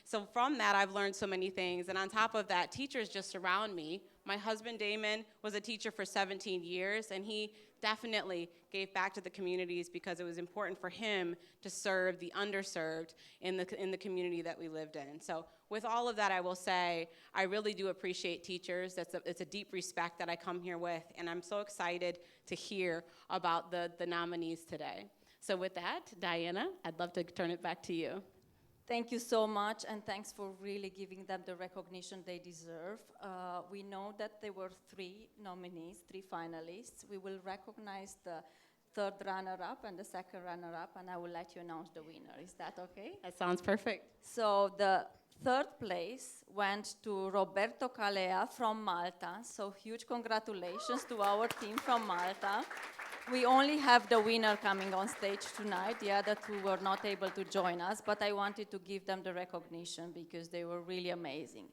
So from that, I've learned so many things, and on top of that, teachers just surround me. My husband, Damon, was a teacher for 17 years, and he definitely gave back to the communities because it was important for him to serve the underserved in the community that we lived in. So with all of that, I will say, I really do appreciate teachers. It's a deep respect that I come here with, and I'm so excited to hear about the nominees today. So with that, Diana, I'd love to turn it back to you. Thank you so much, and thanks for really giving them the recognition they deserve. We know that there were 3 nominees, 3 finalists. We will recognize the third runner-up and the second runner-up, and I will let you announce the winner. Is that okay? That sounds perfect. So the third place went to Roberto Calea from Malta. So huge congratulations to our team from Malta. We only have the winner coming on stage tonight. The other 2 were not able to join us, but I wanted to give them the recognition because they were really amazing.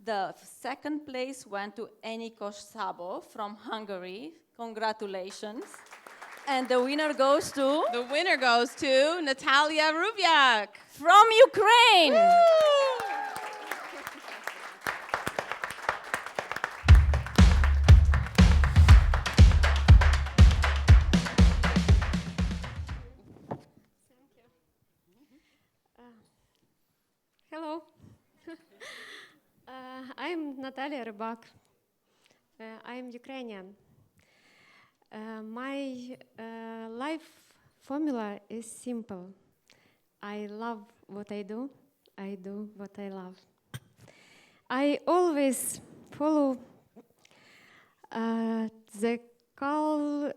The second place went to Enikos Szabo from Hungary. Congratulations. And the winner goes to? The winner goes to Natalia Rubiak. From Ukraine. Woo! Hello. I'm Natalia Rybak. I'm Ukrainian. My life formula is simple. I love what I do what I love. I always follow the call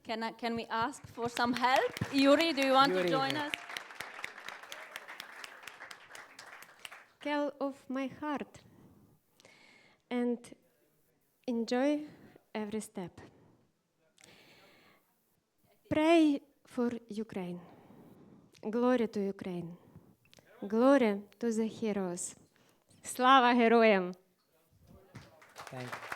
Can we ask for some help? Yuri, do you want Yuri. to join us? scale of my heart and enjoy every step. Pray for Ukraine. Glory to Ukraine. Glory to the heroes. Слава героям! Thank you.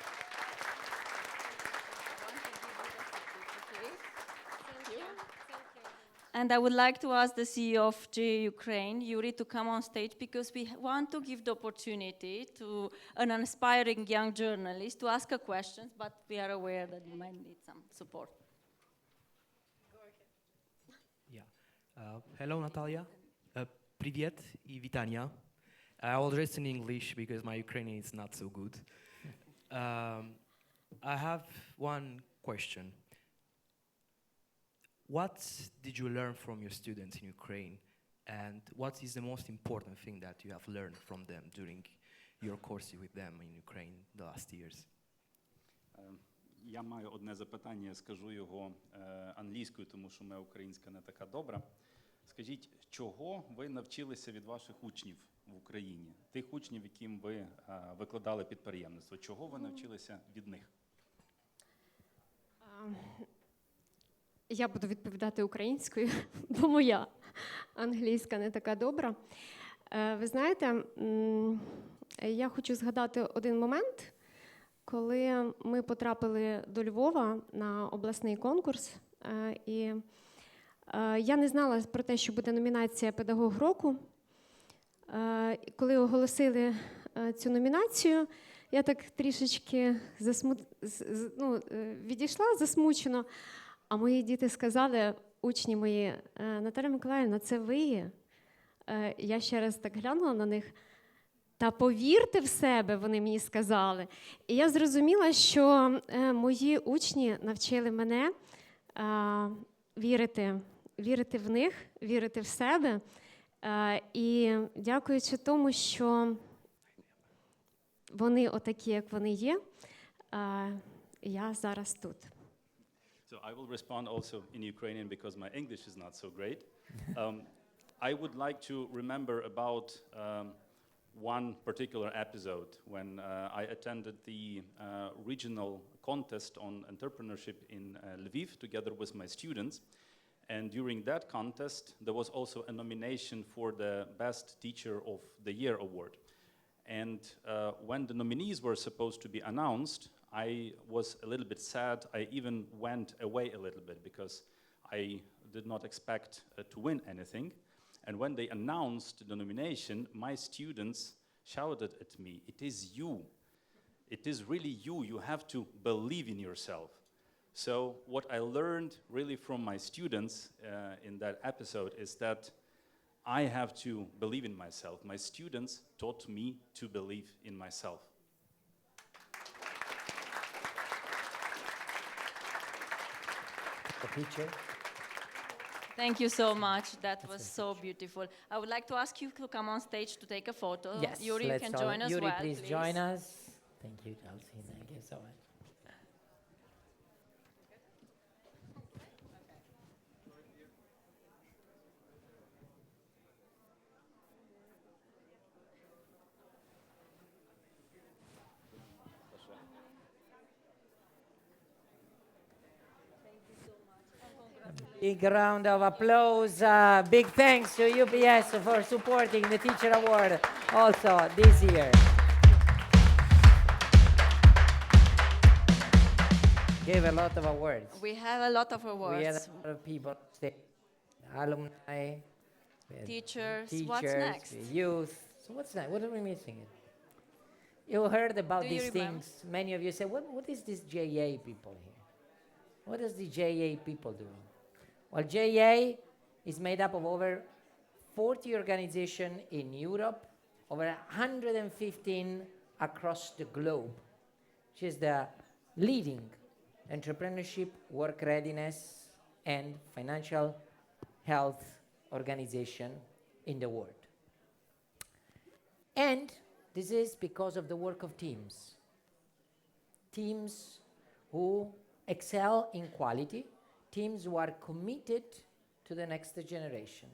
And I would like to ask the CEO of GA Ukraine, Yuri, to come on stage because we want to give the opportunity to an inspiring young journalist to ask a question, but we are aware that you might need some support. Hello, Natalia. Привет и витания. I will address in English because my Ukrainian is not so good. I have one question. What did you learn from your students in Ukraine, and what is the most important thing that you have learned from them during your course with them in Ukraine the last years? Я маю одне запитання, скажу його англійською, тому що моя українська не така добра. Скажіть, чого ви навчилися від ваших учнів в Україні? Тих учнів, яким ви викладали підприємництво. Чого ви навчилися від них? Я буду відповідати українською, бо моя англійська не така добра. Ви знаєте, я хочу згадати один момент, коли ми потрапили до Львова на обласний конкурс, і я не знала про те, що буде номінація «Педагог року». Коли оголосили цю номінацію, я так трішечки відійшла засмучено, а мої діти сказали, учні мої, Наталя Миколаївна, це ви? Я ще раз так глянула на них. Та повірте в себе, вони мені сказали. І я зрозуміла, що мої учні навчили мене вірити в них, вірити в себе. І дякуючи тому, що вони отакі, як вони є, я зараз тут. So I will respond also in Ukrainian because my English is not so great. I would like to remember about one particular episode when I attended the regional contest on entrepreneurship in Lviv together with my students. And during that contest, there was also a nomination for the Best Teacher of the Year award. And when the nominees were supposed to be announced, I was a little bit sad. I even went away a little bit because I did not expect to win anything. And when they announced the nomination, my students shouted at me, "It is you. It is really you. You have to believe in yourself." So what I learned really from my students in that episode is that I have to believe in myself. My students taught me to believe in myself. The picture. Thank you so much. That was so beautiful. I would like to ask you to come on stage to take a photo. Yes, Yuri, you can join us. Yuri, well, please join us. Thank you, Chelsea. Thank you so much. Big round of applause. Big thanks to UPS for supporting the Teacher Award also this year. Gave a lot of awards. We have a lot of awards. We had a lot of people, alumni, Teachers. teachers, What's next? youth. So what's next? What are we missing? You heard about Do you these remember? things. Many of you say, what is this JA people here? What does the JA people do? Well, JA is made up of over 40 organizations in Europe, over 115 across the globe. She is the leading entrepreneurship, work readiness, and financial health organization in the world. And this is because of the work of teams. Teams who excel in quality, teams who are committed to the next generation,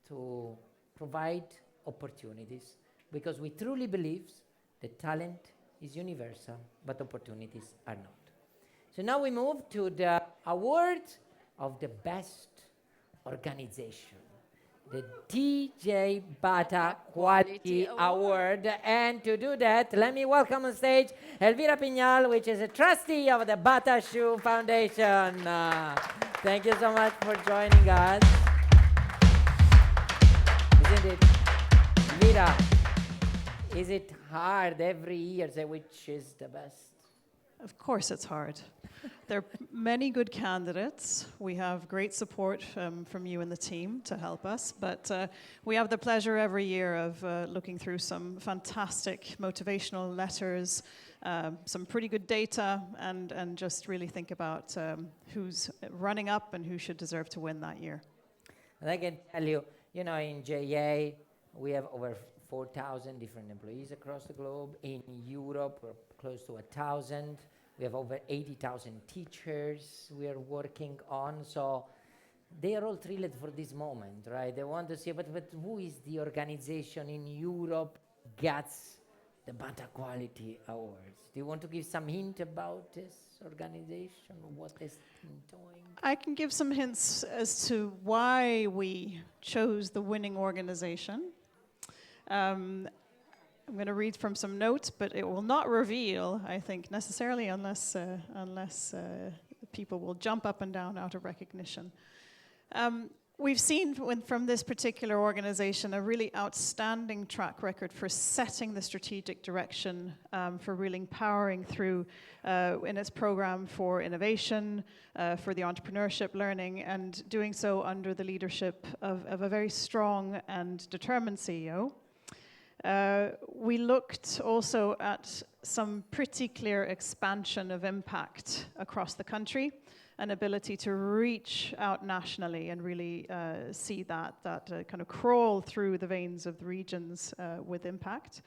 to provide opportunities, because we truly believe that talent is universal, but opportunities are not. So now we move to the award of the best organization, the TJ Bata Quality Award. And to do that, let me welcome on stage Elvira Pignal, which is a trustee of the Bata Shoe Foundation. Thank you so much for joining us. Isn't it, Elvira, is it hard every year to say which is the best? Of course it's hard. There are many good candidates. We have great support from you and the team to help us, but we have the pleasure every year of looking through some fantastic motivational letters, some pretty good data, and just really think about who's running up and who should deserve to win that year. And I can tell you, you know, in JA, we have over 4,000 different employees across the globe. In Europe, we're close to 1,000. We have over 80,000 teachers we are working on. So they are all thrilled for this moment, right? They want to see, but who is the organization in Europe gets the Bata Quality Awards? Do you want to give some hint about this organization? What is it doing? I can give some hints as to why we chose the winning organization. I'm going to read from some notes, but it will not reveal, I think, necessarily unless people will jump up and down out of recognition. We've seen from this particular organization a really outstanding track record for setting the strategic direction, for really powering through in its program for innovation, for the entrepreneurship learning, and doing so under the leadership of a very strong and determined CEO. We looked also at some pretty clear expansion of impact across the country, an ability to reach out nationally and really see that kind of crawl through the veins of the regions with impact.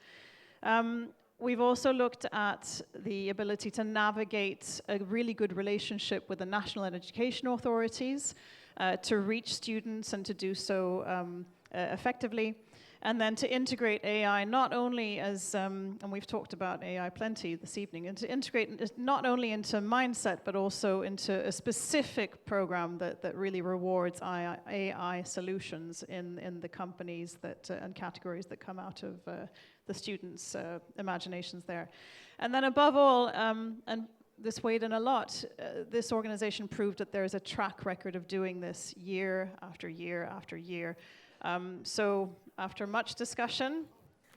We've also looked at the ability to navigate a really good relationship with the national and educational authorities, to reach students and to do so effectively. And then to integrate AI not only as, and we've talked about AI plenty this evening, and to integrate it not only into mindset, but also into a specific program that really rewards AI solutions in the companies that and categories that come out of the students' imaginations there. And then above all, and this weighed in a lot, this organization proved that there's a track record of doing this year after year after year. So after much discussion,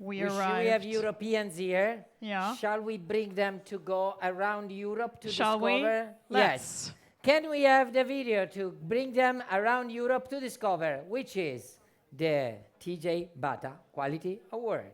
we arrived. We have Europeans here. Yeah. Shall we bring them to go around Europe to Shall discover? we? Yes. Can we have the video to bring them around Europe to discover, which is the TJ Bata Quality Award?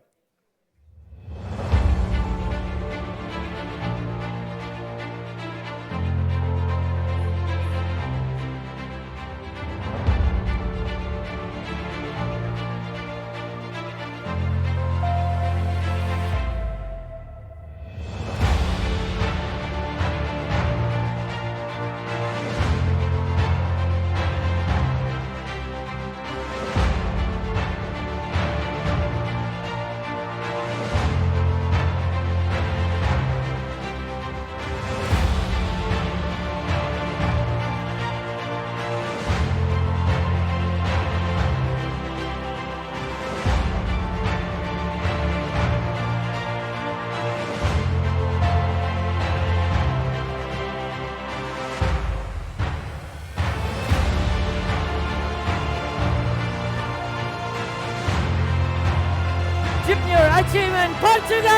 Achievement Portugal!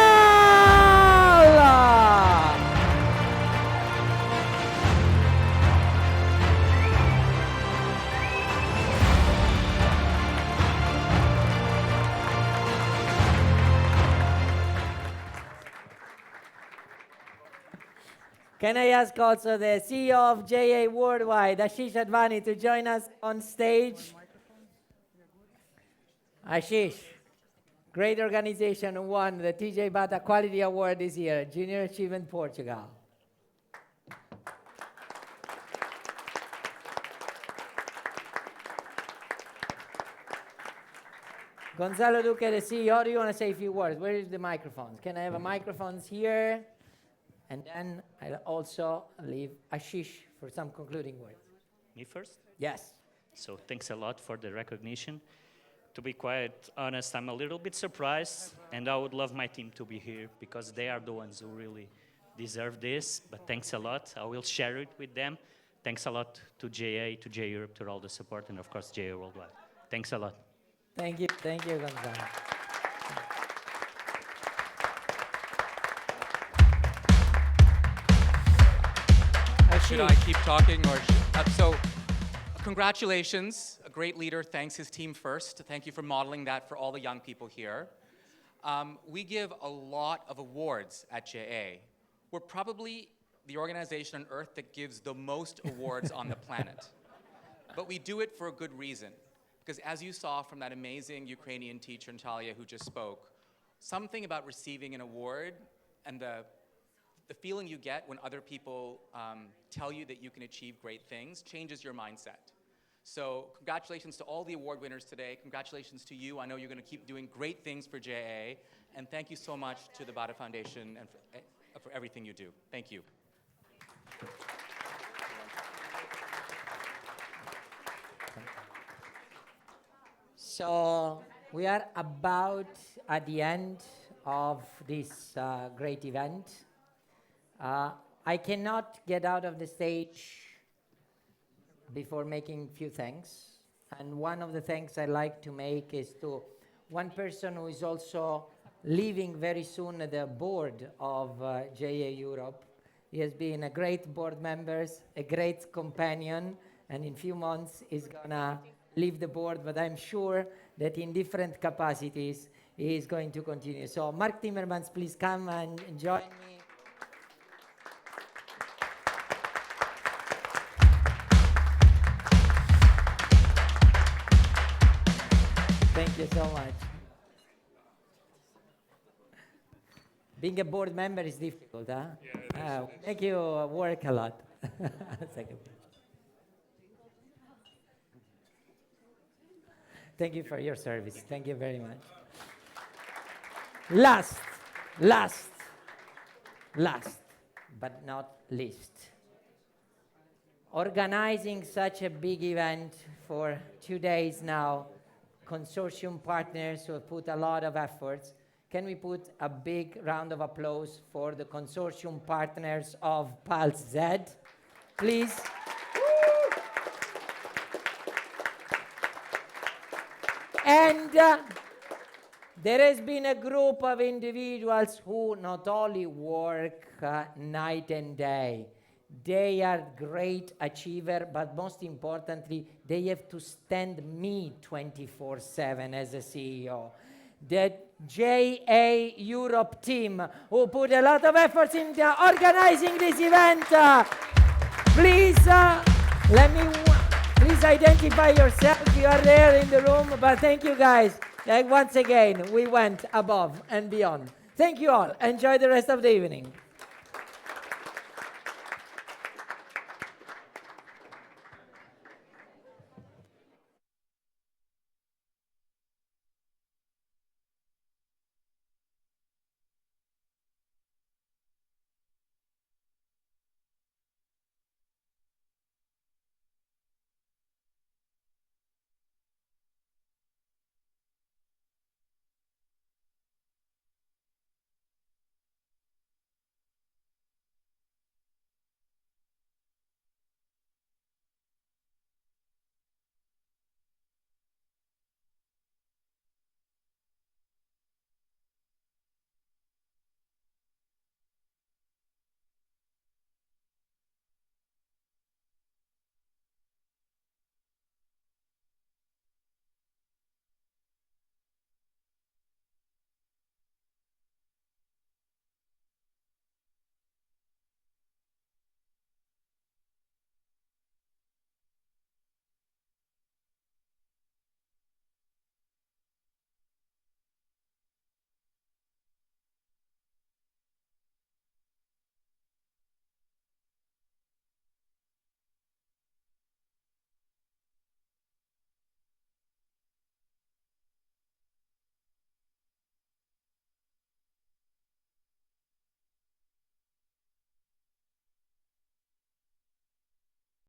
Can I ask also the CEO of JA Worldwide, Ashish Advani, to join us on stage? Ashish. Great organization who won the TJ Bata Quality Award this year, Junior Achievement Portugal. Gonzalo Duque, the CEO, do you want to say a few words? Where is the microphones? Can I have a microphones here? And then I'll also leave Ashish for some concluding words. Me first? Yes. So thanks a lot for the recognition. To be quite honest, I'm a little bit surprised, and I would love my team to be here because they are the ones who really deserve this. But thanks a lot. I will share it with them. Thanks a lot to JA, to J Europe, to all the support, and of course JA Worldwide. Thanks a lot. Thank you, Gonzalo. Should I keep talking or congratulations, a great leader thanks his team first. Thank you for modeling that for all the young people here. We give a lot of awards at JA. We're probably the organization on earth that gives the most awards on the planet. But we do it for a good reason. Because as you saw from that amazing Ukrainian teacher, Natalia, who just spoke, something about receiving an award and the feeling you get when other people tell you that you can achieve great things changes your mindset. So congratulations to all the award winners today. Congratulations to you. I know you're going to keep doing great things for JA. And thank you so much to the Bada Foundation and for everything you do. Thank you. So we are about at the end of this great event. I cannot get out of the stage before making few thanks. And one of the thanks I like to make is to one person who is also leaving very soon the board of JA Europe. He has been a great board member, a great companion, and in few months he's gonna leave the board, but I'm sure that in different capacities he is going to continue. So Mark Timmermans, please come and join me. Thank you so much. Being a board member is difficult, huh? Yeah, make you work a lot. Second. Thank you for your service. Thank you very much. Last, but not least. Organizing such a big event for 2 days now, consortium partners who have put a lot of efforts. Can we put a big round of applause for the consortium partners of PulseZ, please? And there has been a group of individuals who not only work night and day, they are great achiever, but most importantly, they have to stand me 24/7 as a CEO. The JA Europe team, who put a lot of efforts into organizing this event. Please identify yourself. You are there in the room, but thank you guys. Once again, we went above and beyond. Thank you all. Enjoy the rest of the evening.